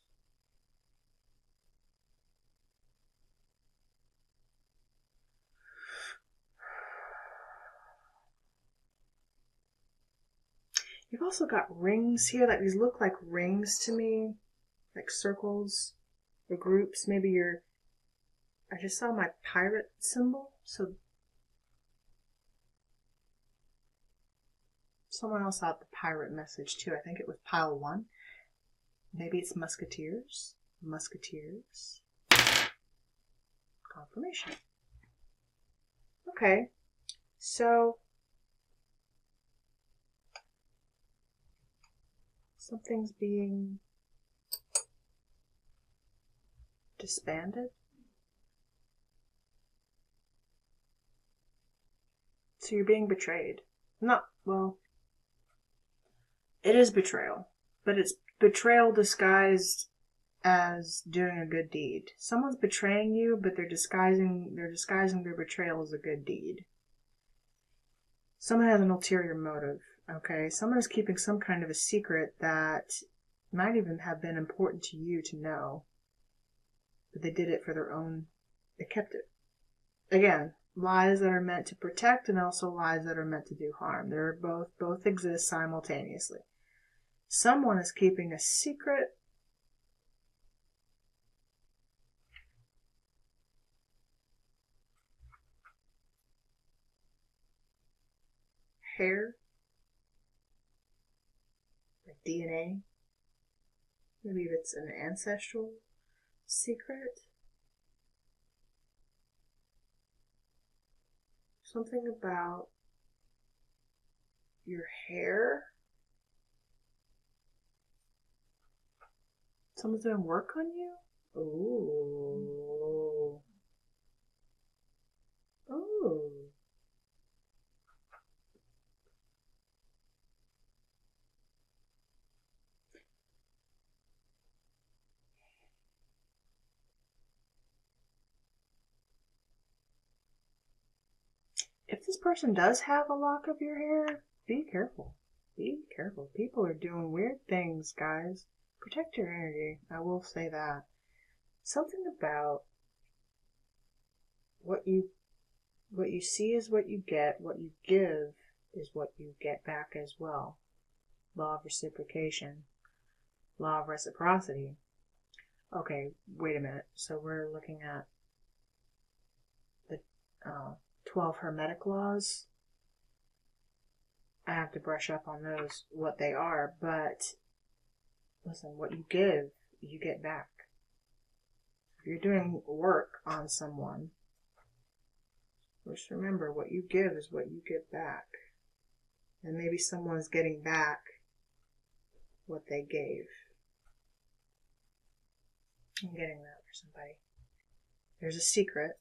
You've also got rings here. Like, these look like rings to me. Like circles or groups. Maybe you're... I just saw my pirate symbol. So someone else had the pirate message too. I think it was pile 1. Maybe it's musketeers. Musketeers. Confirmation. Okay. So something's being disbanded. So you're being betrayed. Not, well, it is betrayal, but it's betrayal disguised as doing a good deed. Someone's betraying you, but they're disguising their betrayal as a good deed. Someone has an ulterior motive, okay? Someone is keeping some kind of a secret that might even have been important to you to know, but they did it for their own, they kept it. Again, lies that are meant to protect and also lies that are meant to do harm. They're both exist simultaneously. Someone is keeping a secret. Hair, like DNA. Maybe it's an ancestral secret. Something about your hair. Someone's doing work on you? Ooh. Ooh. If this person does have a lock of your hair, be careful. Be careful. People are doing weird things, guys. Protect your energy. I will say that. Something about what you see is what you get. What you give is what you get back as well. Law of reciprocation. Law of reciprocity. Okay, wait a minute. So we're looking at the 12 Hermetic laws. I have to brush up on those, what they are, but listen, what you give, you get back. If you're doing work on someone, just remember, what you give is what you get back. And maybe someone's getting back what they gave. I'm getting that for somebody. There's a secret.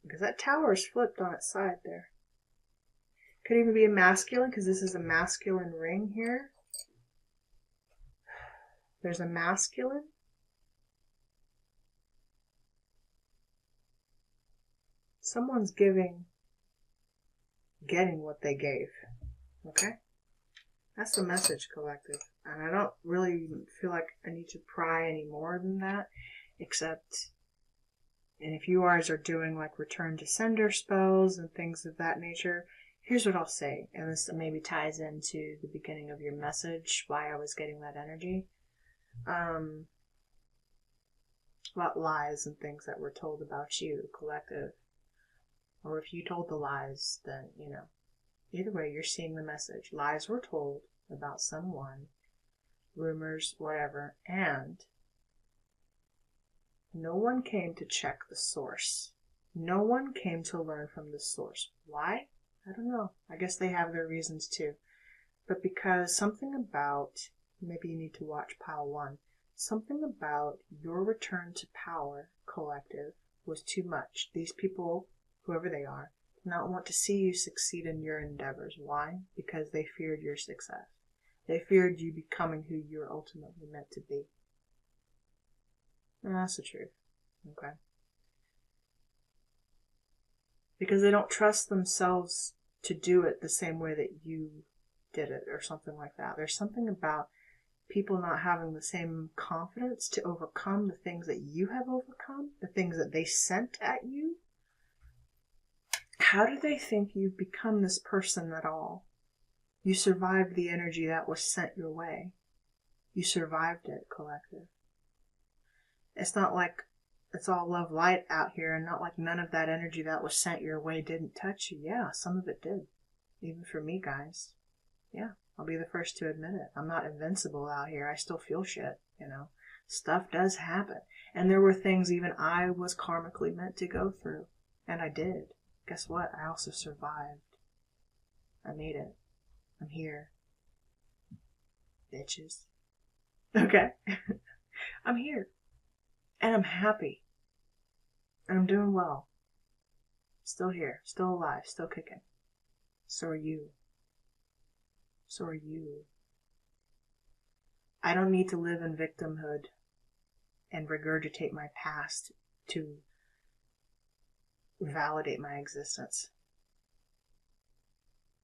Because that tower is flipped on its side there. Could even be a masculine, because this is a masculine ring here. There's a masculine. Someone's getting what they gave. Okay? That's the message, collective. And I don't really feel like I need to pry any more than that, except... And if you guys are doing like return to sender spells and things of that nature, here's what I'll say. And this maybe ties into the beginning of your message, why I was getting that energy. About lies and things that were told about you, collective. Or if you told the lies, then, you know, either way, you're seeing the message. Lies were told about someone, rumors, whatever, and no one came to check the source. No one came to learn from the source. Why? I don't know. I guess they have their reasons too. But because something about, maybe you need to watch pile 1, something about your return to power, collective, was too much. These people, whoever they are, did not want to see you succeed in your endeavors. Why? Because they feared your success. They feared you becoming who you're ultimately meant to be. And that's the truth. Okay. Because they don't trust themselves to do it the same way that you did it or something like that. There's something about people not having the same confidence to overcome the things that you have overcome, the things that they sent at you. How do they think you've become this person at all? You survived the energy that was sent your way. You survived it, collective. It's not like it's all love light out here, and not like none of that energy that was sent your way didn't touch you. Yeah, some of it did. Even for me, guys. Yeah, I'll be the first to admit it. I'm not invincible out here. I still feel shit, you know. Stuff does happen. And there were things even I was karmically meant to go through. And I did. Guess what? I also survived. I made it. I'm here. Bitches. Okay. I'm here. And I'm happy. And I'm doing well. Still here. Still alive. Still kicking. So are you. So are you. I don't need to live in victimhood and regurgitate my past to validate my existence.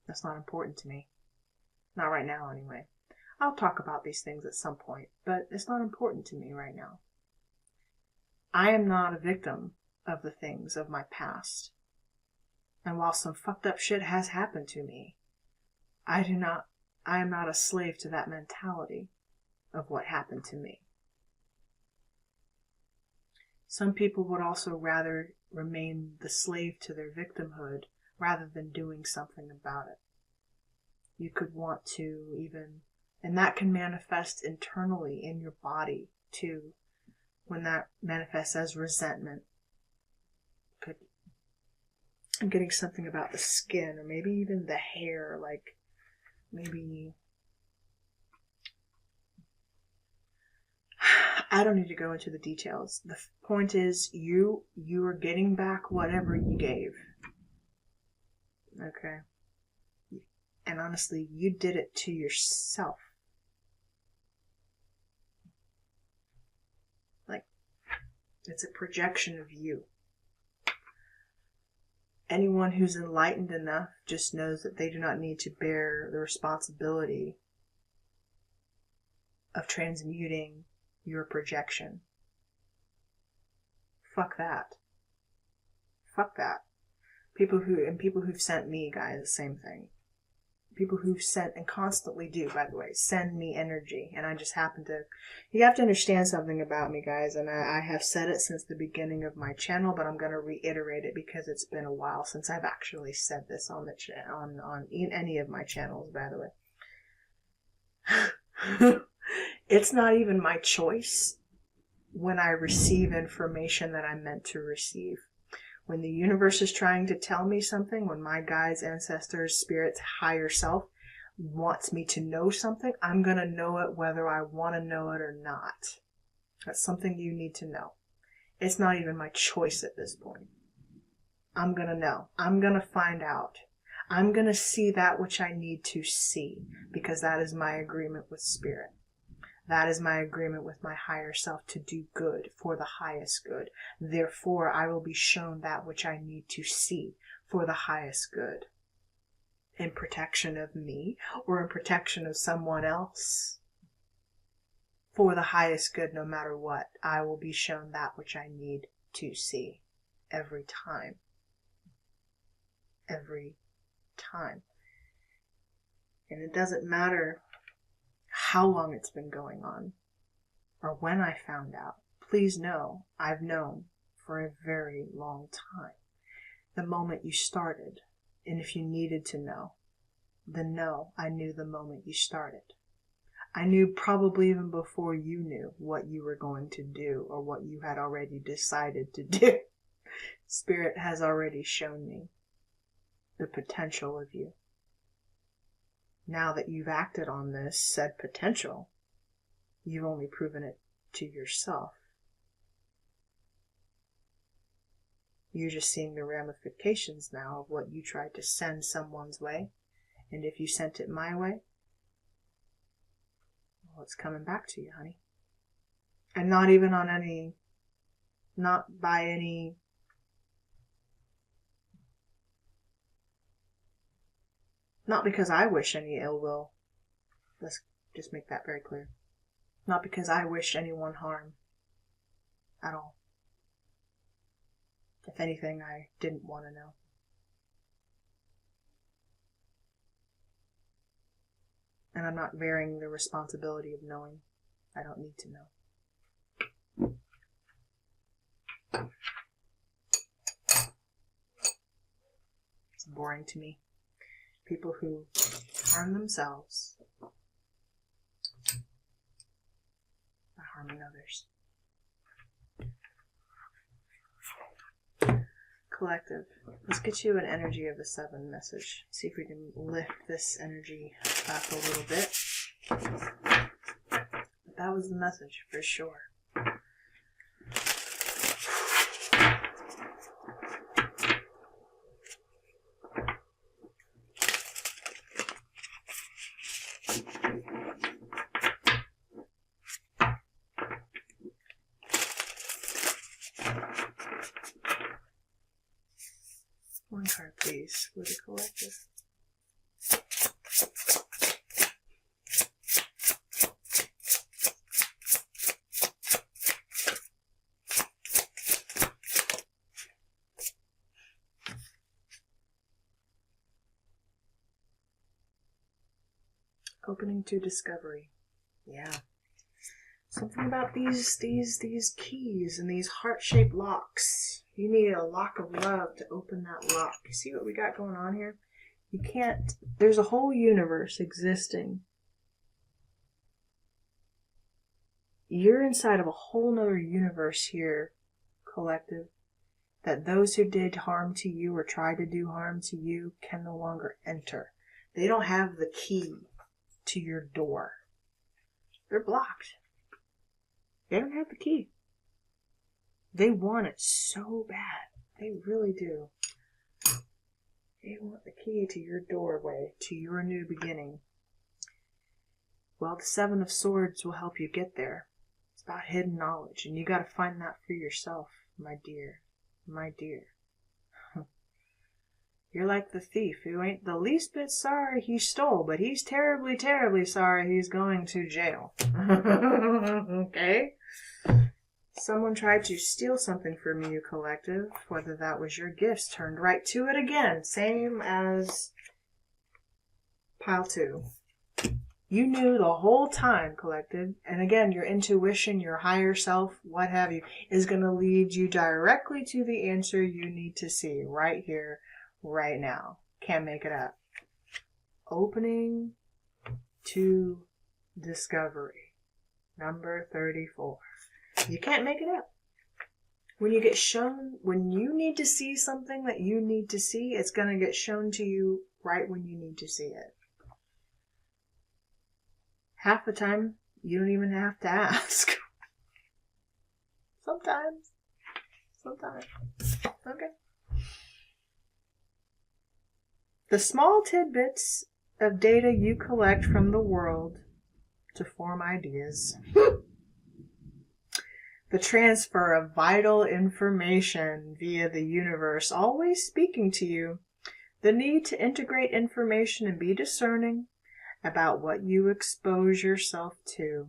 That's not important to me. Not right now, anyway. I'll talk about these things at some point, but it's not important to me right now. I am not a victim of the things of my past. And while some fucked up shit has happened to me, I am not a slave to that mentality of what happened to me. Some people would also rather remain the slave to their victimhood rather than doing something about it. You could want to even, and that can manifest internally in your body too, when that manifests as resentment. I'm getting something about the skin, or maybe even the hair, like maybe, I don't need to go into the details. The point is, you are getting back whatever you gave. Okay? And honestly, you did it to yourself. Like, it's a projection of you. Anyone who's enlightened enough just knows that they do not need to bear the responsibility of transmuting your projection. Fuck that. Fuck that. People who've sent me, guys, the same thing. People who've sent, and constantly do, by the way, send me energy. And I just happen to, you have to understand something about me, guys. And I have said it since the beginning of my channel, but I'm going to reiterate it because it's been a while since I've actually said this on the on any of my channels, by the way. It's not even my choice when I receive information that I'm meant to receive. When the universe is trying to tell me something, when my guides, ancestors, spirits, higher self wants me to know something, I'm going to know it whether I want to know it or not. That's something you need to know. It's not even my choice at this point. I'm going to know. I'm going to find out. I'm going to see that which I need to see, because that is my agreement with spirit. That is my agreement with my higher self to do good for the highest good. Therefore, I will be shown that which I need to see for the highest good. In protection of me or in protection of someone else. For the highest good, no matter what, I will be shown that which I need to see. Every time. Every time. And it doesn't matter how long it's been going on, or when I found out. Please know, I've known for a very long time. The moment you started, and if you needed to know, then no, I knew the moment you started. I knew probably even before you knew what you were going to do, or what you had already decided to do. Spirit has already shown me the potential of you. Now that you've acted on this said potential, you've only proven it to yourself. You're just seeing the ramifications now of what you tried to send someone's way. And if you sent it my way, well, it's coming back to you, honey. And not even on any, not by any, not because I wish any ill will. Let's just make that very clear. Not because I wish anyone harm at all. If anything, I didn't want to know. And I'm not bearing the responsibility of knowing. I don't need to know. It's boring to me. People who harm themselves by harming others. Collective. Let's get you an energy of the 7 message. See if we can lift this energy up a little bit. But that was the message for sure. One card, please, for the collective. Opening to discovery. Yeah. Something about these keys and these heart-shaped locks. You need a lock of love to open that lock. You see what we got going on here? You can't... There's a whole universe existing. You're inside of a whole nother universe here, collective, that those who did harm to you or tried to do harm to you can no longer enter. They don't have the key to your door. They're blocked. They don't have the key. They want it so bad. They really do. They want the key to your doorway, to your new beginning. Well, the 7 of Swords will help you get there. It's about hidden knowledge, and you got to find that for yourself, my dear. My dear. You're like the thief who ain't the least bit sorry he stole, but he's terribly, terribly sorry he's going to jail. Okay? Someone tried to steal something from you, collective, whether that was your gifts, turned right to it again. Same as pile 2. You knew the whole time, collective, and again, your intuition, your higher self, what have you, is going to lead you directly to the answer you need to see right here, right now. Can't make it up. Opening to discovery. Number 34. You can't make it up. When you get shown, when you need to see something that you need to see, it's going to get shown to you right when you need to see it. Half the time, you don't even have to ask. Sometimes. Okay. The small tidbits of data you collect from the world to form ideas. The transfer of vital information via the universe, always speaking to you. The need to integrate information and be discerning about what you expose yourself to.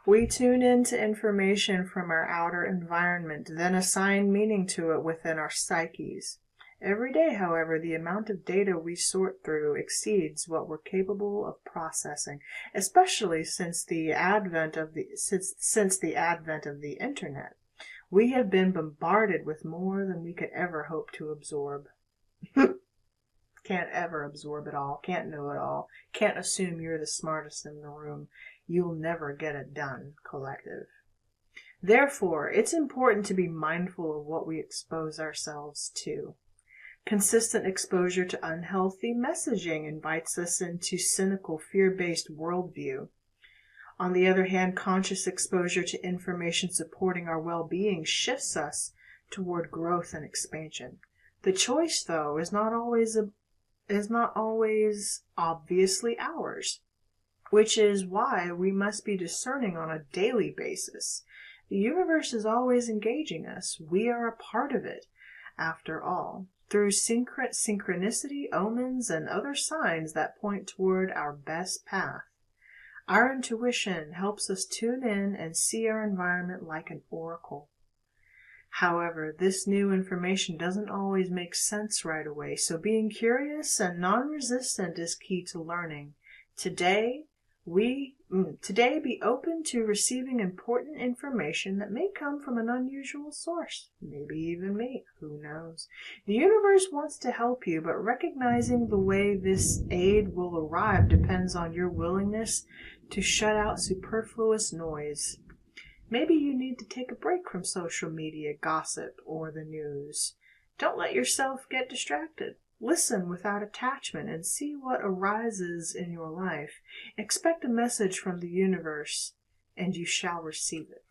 We tune into information from our outer environment, then assign meaning to it within our psyches. Every day, however, the amount of data we sort through exceeds what we're capable of processing, especially since the advent of the internet. We have been bombarded with more than we could ever hope to absorb. Can't ever absorb it all, can't know it all, can't assume you're the smartest in the room. You'll never get it done, collective. Therefore, it's important to be mindful of what we expose ourselves to. Consistent exposure to unhealthy messaging invites us into cynical, fear-based worldview. On the other hand, conscious exposure to information supporting our well-being shifts us toward growth and expansion. The choice, though, is not always obviously ours, which is why we must be discerning on a daily basis. The universe is always engaging us. We are a part of it, after all, through synchronicity, omens, and other signs that point toward our best path. Our intuition helps us tune in and see our environment like an oracle. However, this new information doesn't always make sense right away, so being curious and non-resistant is key to learning. Today, be open to receiving important information that may come from an unusual source. Maybe even me. Who knows? The universe wants to help you, but recognizing the way this aid will arrive depends on your willingness to shut out superfluous noise. Maybe you need to take a break from social media, gossip, or the news. Don't let yourself get distracted. Listen without attachment and see what arises in your life. Expect a message from the universe, and you shall receive it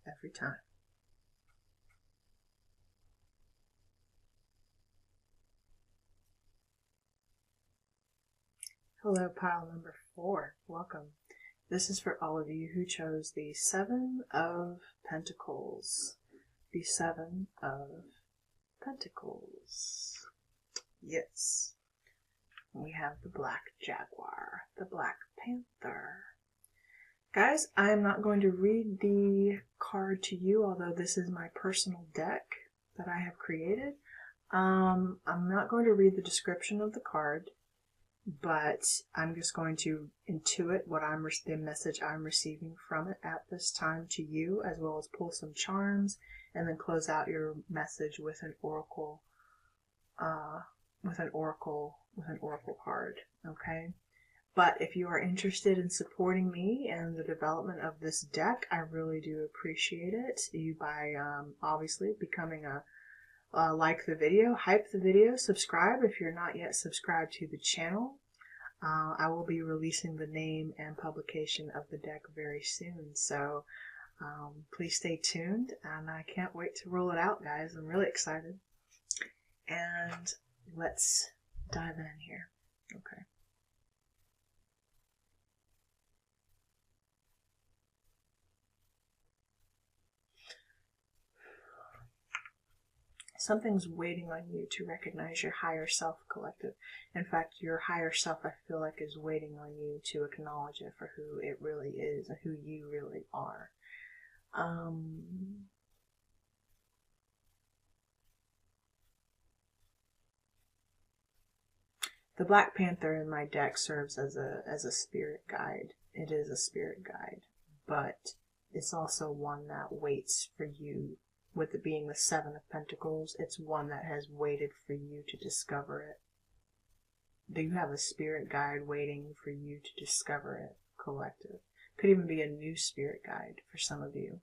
every time. Hello, pile number 4. Welcome. This is for all of you who chose the 7 of Pentacles. The 7 of Pentacles. Yes. We have the Black Jaguar, the Black Panther. Guys, I am not going to read the card to you, although this is my personal deck that I have created. I'm not going to read the description of the card, but I'm just going to intuit what the message I'm receiving from it at this time to you, as well as pull some charms, and then close out your message with an oracle, card. Okay. But if you are interested in supporting me and the development of this deck, I really do appreciate it. You by obviously becoming like the video, hype the video, subscribe if you're not yet subscribed to the channel. I will be releasing the name and publication of the deck very soon, so please stay tuned, and I can't wait to roll it out, guys. I'm really excited. And let's dive in here. Okay. Something's waiting on you to recognize your higher self, collective. In fact, your higher self, I feel like, is waiting on you to acknowledge it for who it really is and who you really are. The Black Panther in my deck serves as a spirit guide. It is a spirit guide, but it's also one that waits for you. With it being the 7 of Pentacles, it's one that has waited for you to discover it. Do you have a spirit guide waiting for you to discover it, collective? Could even be a new spirit guide for some of you.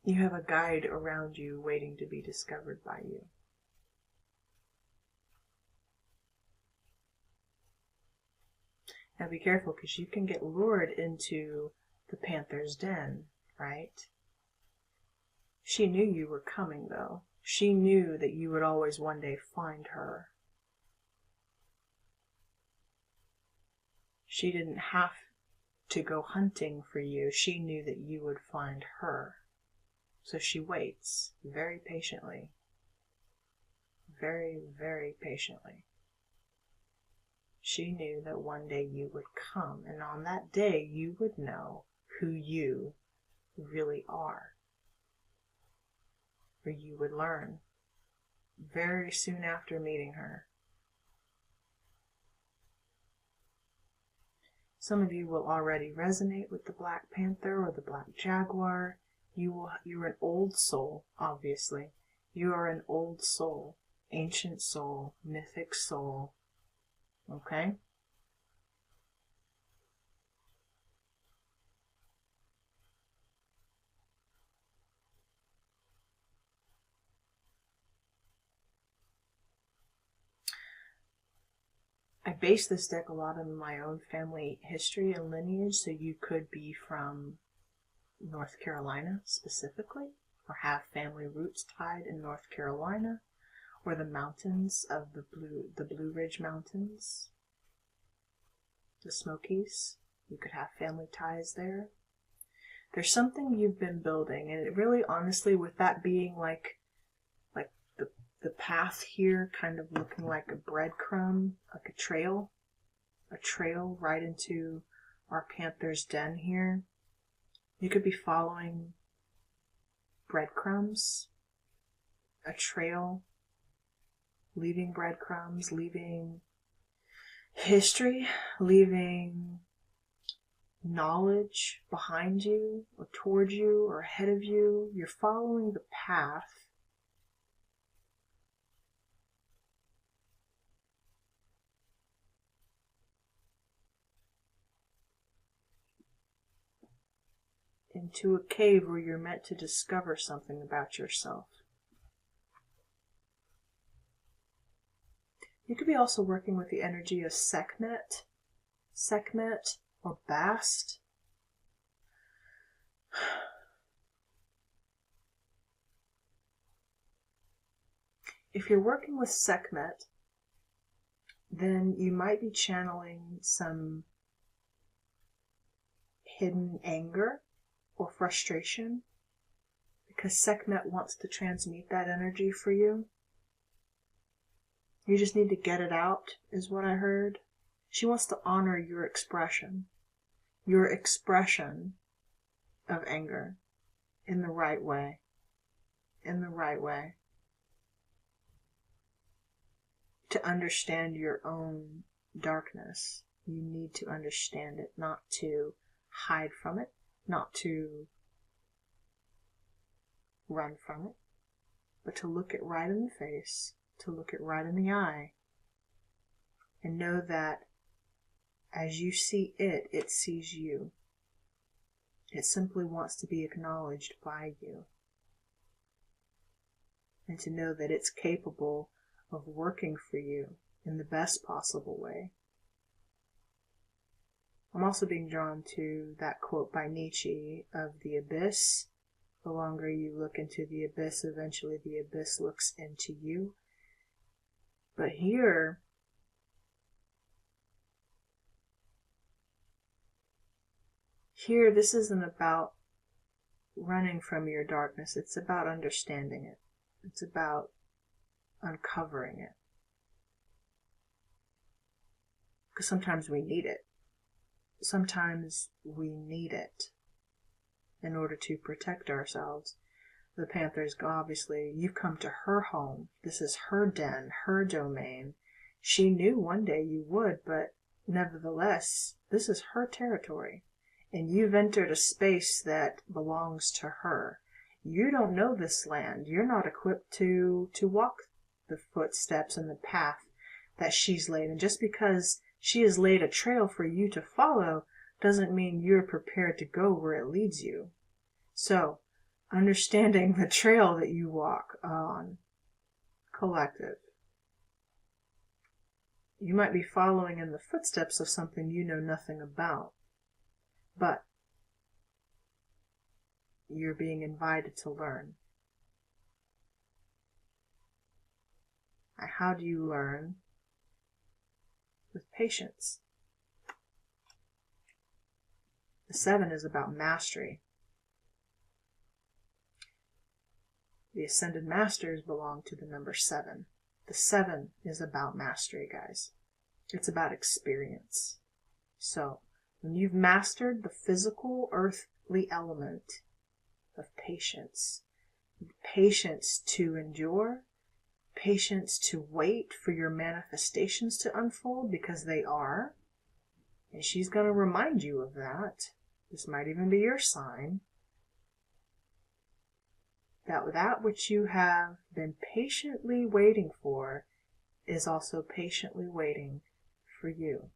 You have a guide around you waiting to be discovered by you. Now be careful, because you can get lured into the Panther's den, right? She knew you were coming, though. She knew that you would always one day find her. She didn't have to go hunting for you. She knew that you would find her. So she waits very patiently. Very, very patiently. She knew that one day you would come, and on that day you would know who you really are. Or you would learn very soon after meeting her. Some of you will already resonate with the Black Panther or the Black Jaguar. You're an old soul, obviously. You are an old soul, ancient soul, mythic soul. Okay? I base this deck a lot on my own family history and lineage, so you could be from North Carolina specifically, or have family roots tied in North Carolina, or the mountains of the Blue Ridge Mountains, the Smokies. You could have family ties there. There's something you've been building, and it really, honestly, with that being like the path here kind of looking like a breadcrumb, like a trail right into our Panther's den here. You could be following breadcrumbs, a trail, leaving breadcrumbs, leaving history, leaving knowledge behind you or towards you or ahead of you. You're following the path into a cave where you're meant to discover something about yourself. You could be also working with the energy of Sekhmet or Bast. If you're working with Sekhmet, then you might be channeling some hidden anger or frustration, because Sekhmet wants to transmute that energy for you. You just need to get it out, is what I heard. She wants to honor your expression of anger in the right way. In the right way. To understand your own darkness, you need to understand it, not to hide from it, not to run from it, but to look it right in the face, to look it right in the eye, and know that as you see it, it sees you. It simply wants to be acknowledged by you. And to know that it's capable of working for you in the best possible way. I'm also being drawn to that quote by Nietzsche of the abyss. The longer you look into the abyss, eventually the abyss looks into you. But here, this isn't about running from your darkness. It's about understanding it. It's about uncovering it. Because sometimes we need it. Sometimes we need it in order to protect ourselves. The Panthers, obviously, you've come to her home. This is her den, her domain. She knew one day you would, but nevertheless, this is her territory. And you've entered a space that belongs to her. You don't know this land. You're not equipped to walk the footsteps and the path that she's laid. And just because she has laid a trail for you to follow doesn't mean you're prepared to go where it leads you. So, understanding the trail that you walk on, collective. You might be following in the footsteps of something you know nothing about, but you're being invited to learn. How do you learn? With patience. The 7 is about mastery. The Ascended Masters belong to the number 7. The 7 is about mastery, guys. It's about experience. So, when you've mastered the physical, earthly element of patience to endure, patience to wait for your manifestations to unfold, because they are, and she's going to remind you of that. This might even be your sign. That which you have been patiently waiting for is also patiently waiting for you.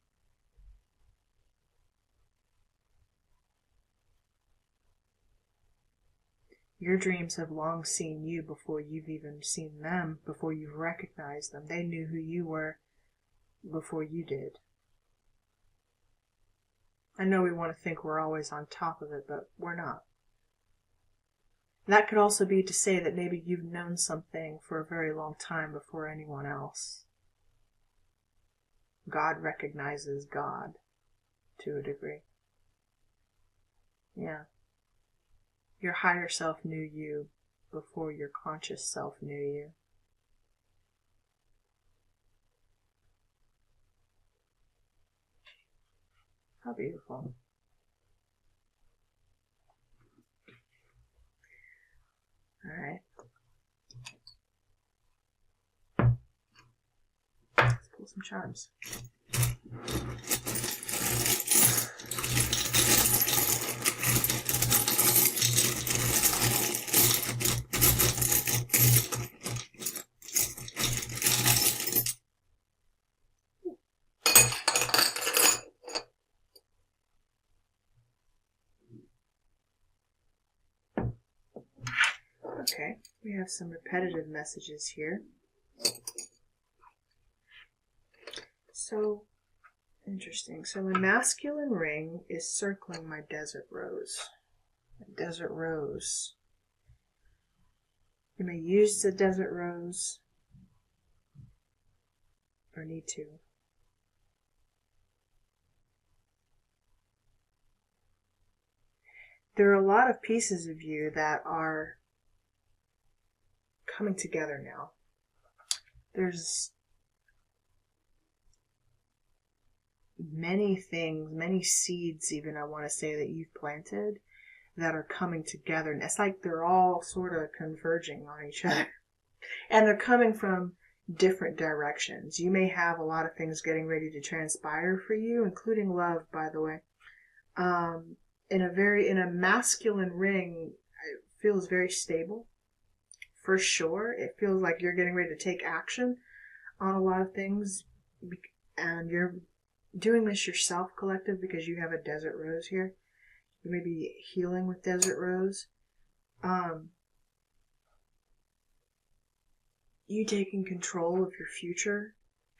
Your dreams have long seen you before you've even seen them, before you've recognized them. They knew who you were before you did. I know we want to think we're always on top of it, but we're not. That could also be to say that maybe you've known something for a very long time before anyone else. God recognizes God to a degree. Yeah. Your higher self knew you before your conscious self knew you. How beautiful. some charms. Okay, we have some repetitive messages here. So, interesting. So my masculine ring is circling my desert rose. My desert rose. You may use the desert rose or need to. There are a lot of pieces of you that are coming together now. There's many things, many seeds even, I want to say, that you've planted that are coming together. And it's like they're all sort of converging on each other. And they're coming from different directions. You may have a lot of things getting ready to transpire for you, including love, by the way. In a masculine ring, it feels very stable. For sure. It feels like you're getting ready to take action on a lot of things. And you're doing this yourself, collective, because you have a desert rose here. You may be healing with desert rose. You taking control of your future.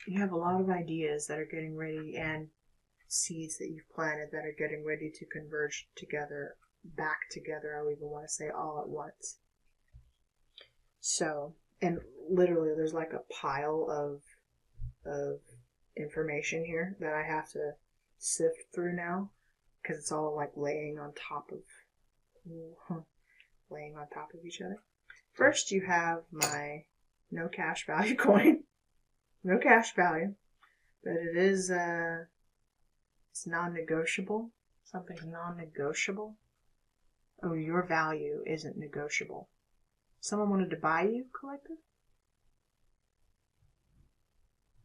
You have a lot of ideas that are getting ready, and seeds that you've planted that are getting ready to converge together, back together, I even want to say all at once. So, and literally there's like a pile of information here that I have to sift through now, because it's all like laying on top of each other. First, you have my no cash value coin. No cash value, but it is it's non-negotiable. Something's non-negotiable. Oh, your value isn't negotiable. Someone wanted to buy you, collective?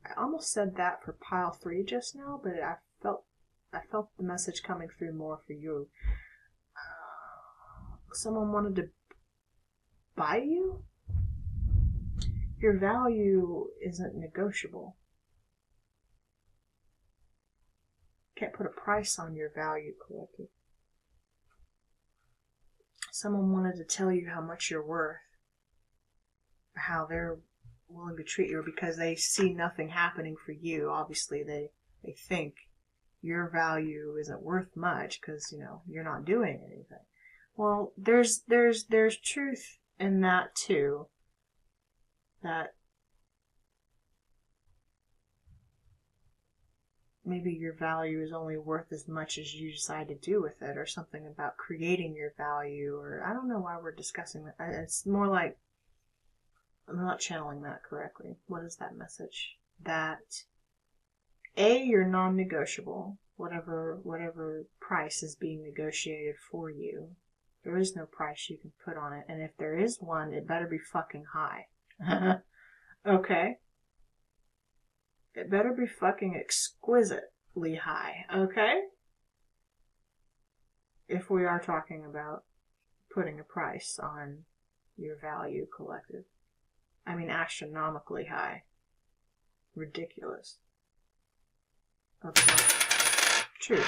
I almost said that for pile 3 just now, but I felt the message coming through more for you. Someone wanted to buy you? Your value isn't negotiable. Can't put a price on your value, collective. Someone wanted to tell you how much you're worth, how they're willing to treat you, because they see nothing happening for you. Obviously, they think your value isn't worth much because, you're not doing anything. Well, there's truth in that too. That maybe your value is only worth as much as you decide to do with it, or something about creating your value, or I don't know why we're discussing that. It's more like, I'm not channeling that correctly. What is that message? That you're non-negotiable. Whatever price is being negotiated for you, there is no price you can put on it. And if there is one, it better be fucking high. Okay? It better be fucking exquisitely high. Okay? If we are talking about putting a price on your value, collective. I mean, astronomically high. Ridiculous. Otherwise, true.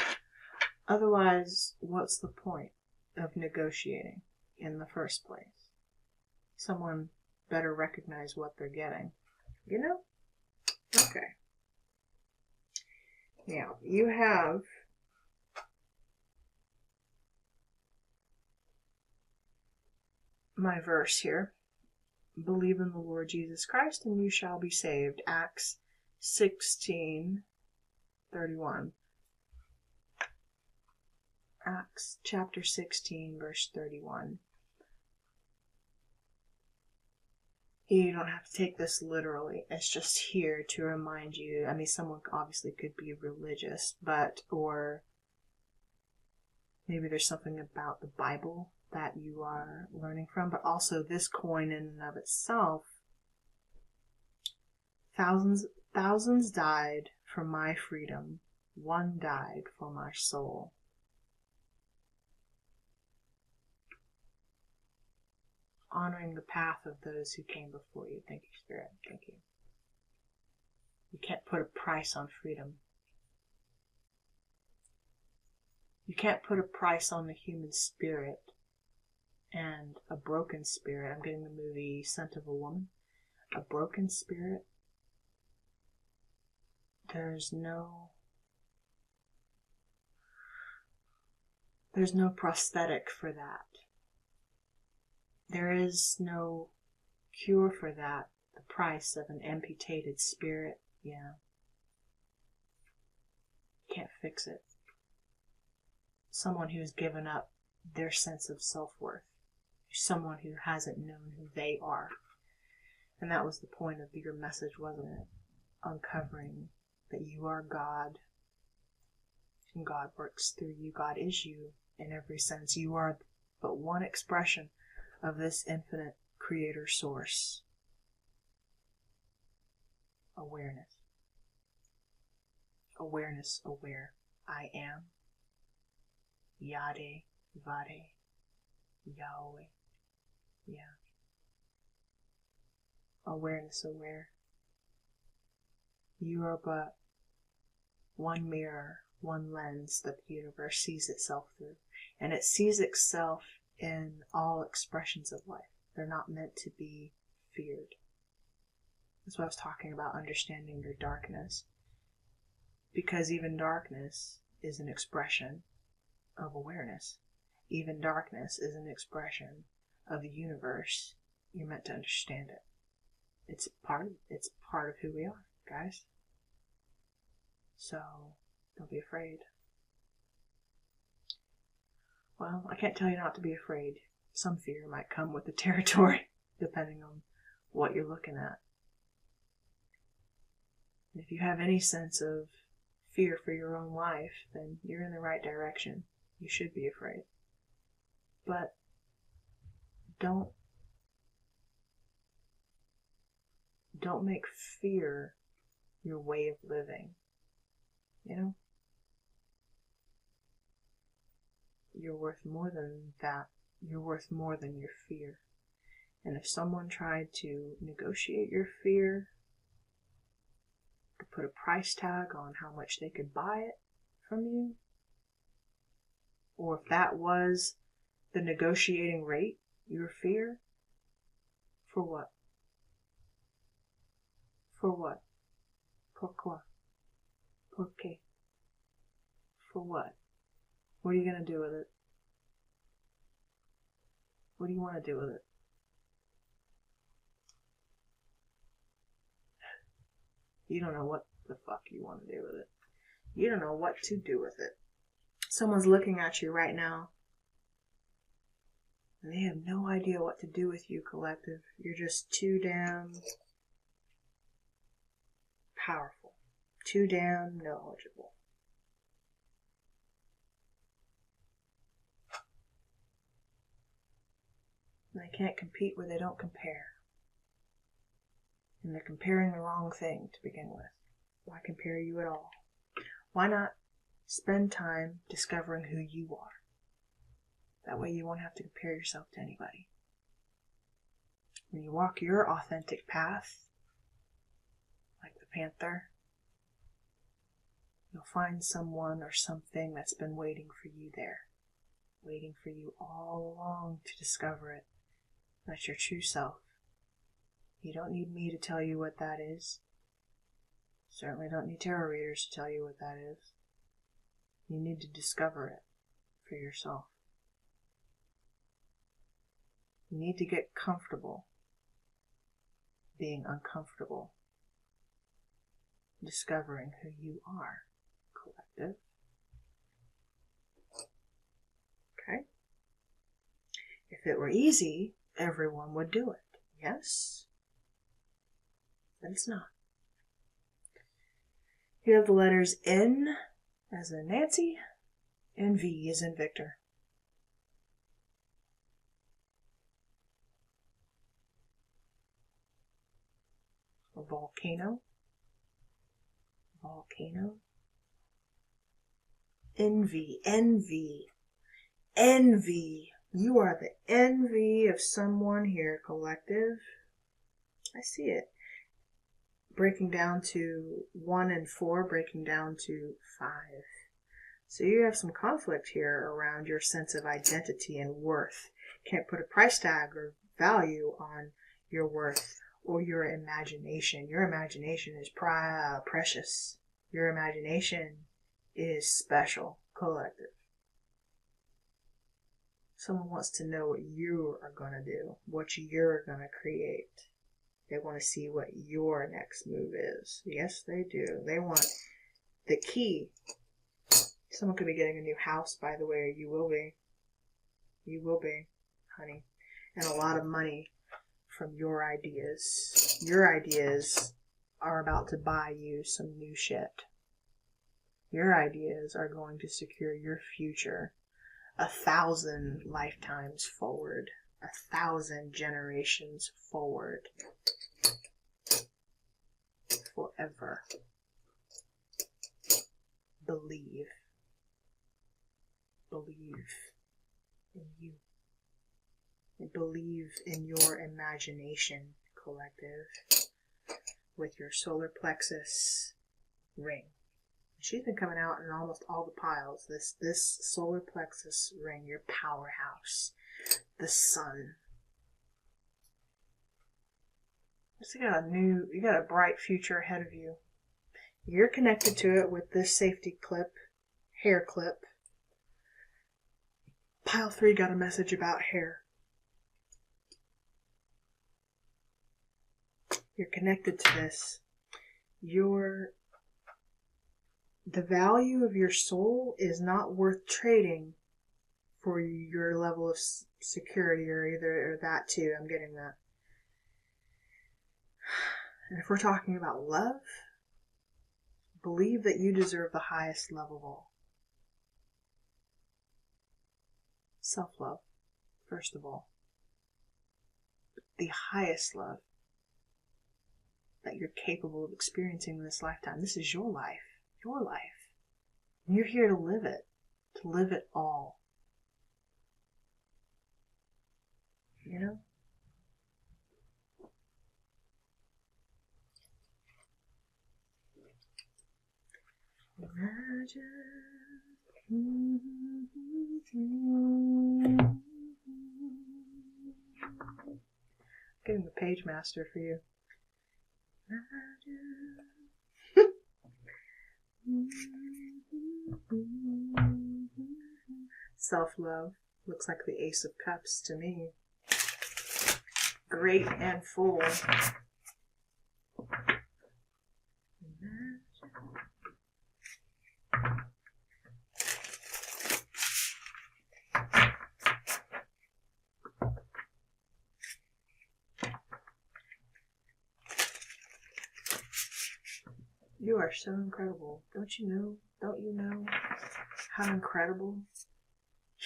Otherwise, what's the point of negotiating in the first place? Someone better recognize what they're getting. Okay. Now, you have my verse here. Believe in the Lord Jesus Christ and you shall be saved. Acts 16:31. Acts chapter 16, verse 31. You don't have to take this literally. It's just here to remind you. I mean, someone obviously could be religious, or maybe there's something about the Bible that you are learning from, but also this coin in and of itself Thousands died for my freedom. One died for my soul. Honoring the path of those who came before you. Thank you, Spirit. Thank you. You can't put a price on freedom. You can't put a price on the human spirit and a broken spirit. I'm getting the movie Scent of a Woman. A broken spirit. There's no prosthetic for that. There is no cure for that. The price of an amputated spirit, yeah. Can't fix it. Someone who's given up their sense of self-worth. Someone who hasn't known who they are. And that was the point of your message, wasn't it? Uncovering that you are God. And God works through you. God is you in every sense. You are but one expression of this infinite creator source. Awareness. Awareness, aware. I am. Yade, Vade, Yahweh. Yeah. Awareness, aware. You are but one mirror, one lens that the universe sees itself through. And it sees itself in all expressions of life. They're not meant to be feared. That's what I was talking about, understanding your darkness. Because even darkness is an expression of awareness. Even darkness is an expression of the universe. You're meant to understand it. It's part of who we are, guys. So, don't be afraid. Well, I can't tell you not to be afraid. Some fear might come with the territory, depending on what you're looking at. If you have any sense of fear for your own life, then you're in the right direction. You should be afraid. But don't make fear your way of living. You know? You're worth more than that. You're worth more than your fear. And if someone tried to negotiate your fear, to put a price tag on how much they could buy it from you, or if that was the negotiating rate, your fear, for what? For what? Pourquoi? ¿Por qué? For what? What are you going to do with it? What do you want to do with it? You don't know what the fuck you want to do with it. You don't know what to do with it. Someone's looking at you right now, and they have no idea what to do with you, collective. You're just too damn powerful. Too damn knowledgeable. And they can't compete where they don't compare. And they're comparing the wrong thing to begin with. Why compare you at all? Why not spend time discovering who you are? That way you won't have to compare yourself to anybody. When you walk your authentic path, like the panther, you'll find someone or something that's been waiting for you there. Waiting for you all along to discover it. That's your true self. You don't need me to tell you what that is. Certainly don't need tarot readers to tell you what that is. You need to discover it for yourself. You need to get comfortable being uncomfortable. Discovering who you are, collective. Okay? If it were easy, everyone would do it. Yes? But it's not. You have the letters N as in Nancy and V as in Victor. A volcano. Volcano. Envy, envy, envy. You are the envy of someone here, collective. I see it. Breaking down to 1 and 4, breaking down to 5. So you have some conflict here around your sense of identity and worth. Can't put a price tag or value on your worth or your imagination. Your imagination is precious. Your imagination is special, collective. Someone wants to know what you are going to do, what you're going to create. They want to see what your next move is. Yes, they do. They want the key. Someone could be getting a new house, by the way. You will be. You will be, honey. And a lot of money from your ideas. Your ideas are about to buy you some new shit. Your ideas are going to secure your future 1,000 lifetimes forward. 1,000 generations forward. Forever. Believe. Believe in you. And believe in your imagination, collective. With your solar plexus ring. She's been coming out in almost all the piles. This solar plexus ring, your powerhouse. The sun. You got a bright future ahead of you. You're connected to it with this safety clip, hair clip. Pile 3 got a message about hair. You're connected to this. The value of your soul is not worth trading for your level of security, or that too. I'm getting that. And if we're talking about love, believe that you deserve the highest love of all. Self-love, first of all. The highest love that you're capable of experiencing in this lifetime. This is your life. Your life. And you're here to live it. To live it all. You know? Imagine. Getting the page master for you. Self-love looks like the Ace of Cups to me. Great and full. You are so incredible. Don't you know how incredible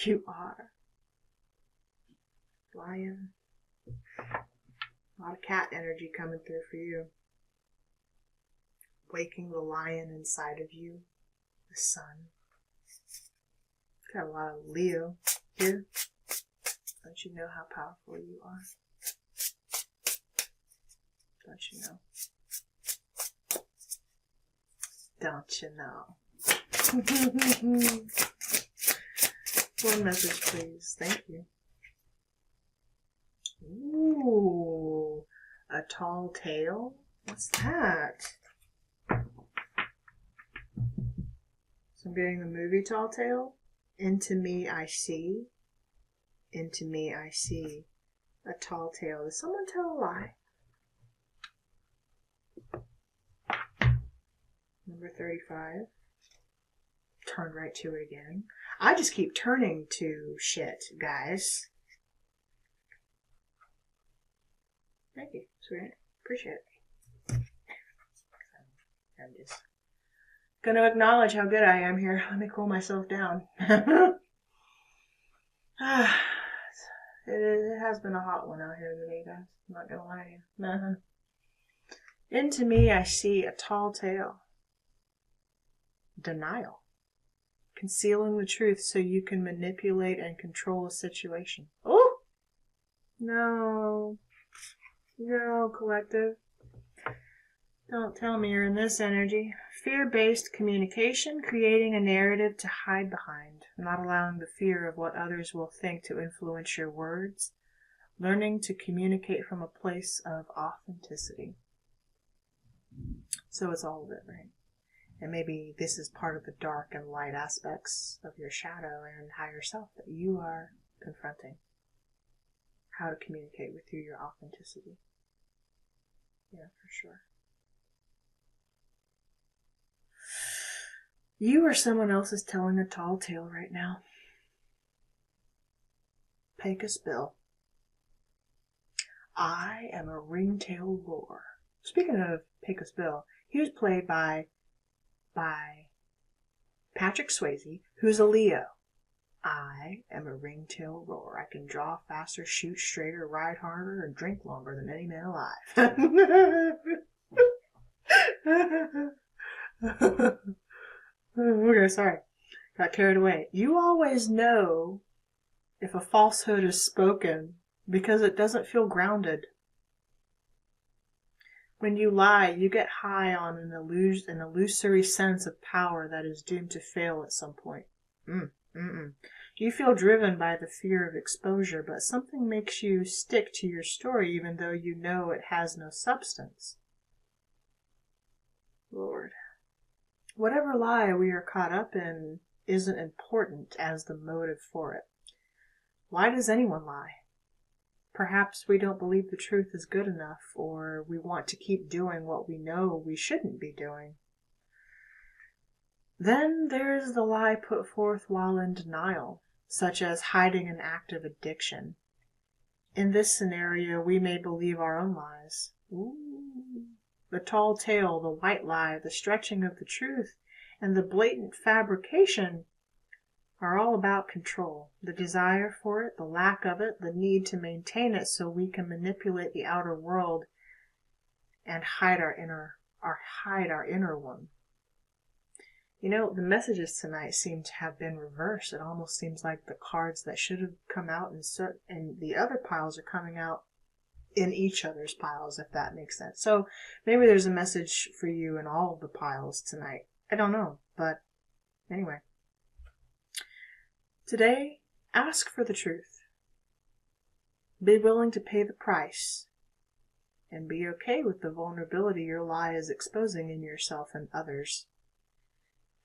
you are? Lion. A lot of cat energy coming through for you. Waking the lion inside of you. The sun. Got a lot of Leo here. Don't you know how powerful you are? Don't you know? Don't you know? One message, please. Thank you. Ooh, a tall tale? What's that? So I'm getting the movie Tall Tale. Into me I see. Into me I see. A tall tale. Did someone tell a lie? Number 35. Turn right to it again. I just keep turning to shit, guys. Thank you, sweetie. Appreciate it. I'm just gonna acknowledge how good I am here. Let me cool myself down. It has been a hot one out here today, guys. I'm not gonna lie to you. Into me, I see a tall tale. Denial. Concealing the truth so you can manipulate and control a situation. Oh! No. No, collective. Don't tell me you're in this energy. Fear-based communication, creating a narrative to hide behind, not allowing the fear of what others will think to influence your words, learning to communicate from a place of authenticity. So it's all of it, right? And maybe this is part of the dark and light aspects of your shadow and higher self that you are confronting. How to communicate with you, your authenticity. Yeah, for sure. You or someone else is telling a tall tale right now. Pecos Bill. I am a ringtail roar. Speaking of Pecos Bill, he was played by Patrick Swayze, who's a Leo. I am a ringtail roar. I can draw faster, shoot straighter, ride harder, and drink longer than any man alive. Okay, sorry. Got carried away. You always know if a falsehood is spoken because it doesn't feel grounded. When you lie, you get high on an illusory sense of power that is doomed to fail at some point. You feel driven by the fear of exposure, but something makes you stick to your story even though you know it has no substance. Lord. Whatever lie we are caught up in isn't important as the motive for it. Why does anyone lie? Perhaps we don't believe the truth is good enough, or we want to keep doing what we know we shouldn't be doing. Then there's the lie put forth while in denial, such as hiding an act of addiction. In this scenario, we may believe our own lies. The tall tale, the white lie, the stretching of the truth, and the blatant fabrication are all about control. The desire for it, the lack of it, the need to maintain it so we can manipulate the outer world and hide our inner one. You know, the messages tonight seem to have been reversed. It almost seems like the cards that should have come out and the other piles are coming out in each other's piles, if that makes sense. So maybe there's a message for you in all of the piles tonight. I don't know, but anyway. Today, ask for the truth. Be willing to pay the price. And be okay with the vulnerability your lie is exposing in yourself and others.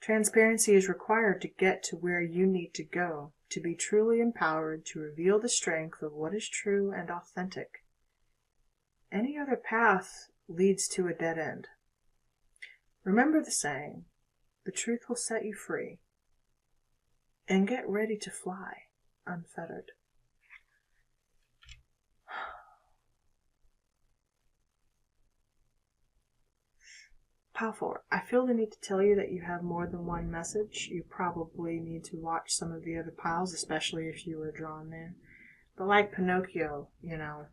Transparency is required to get to where you need to go, to be truly empowered to reveal the strength of what is true and authentic. Any other path leads to a dead end. Remember the saying, the truth will set you free. And get ready to fly, unfettered. Pile 4. I feel the need to tell you that you have more than one message. You probably need to watch some of the other piles, especially if you were drawn there. But like Pinocchio, you know.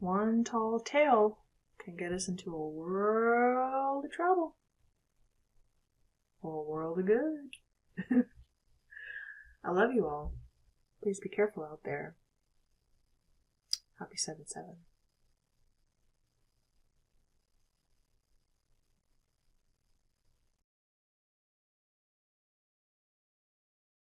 One tall tale can get us into a world of trouble. Or a world of good. I love you all. Please be careful out there. Happy 7/7.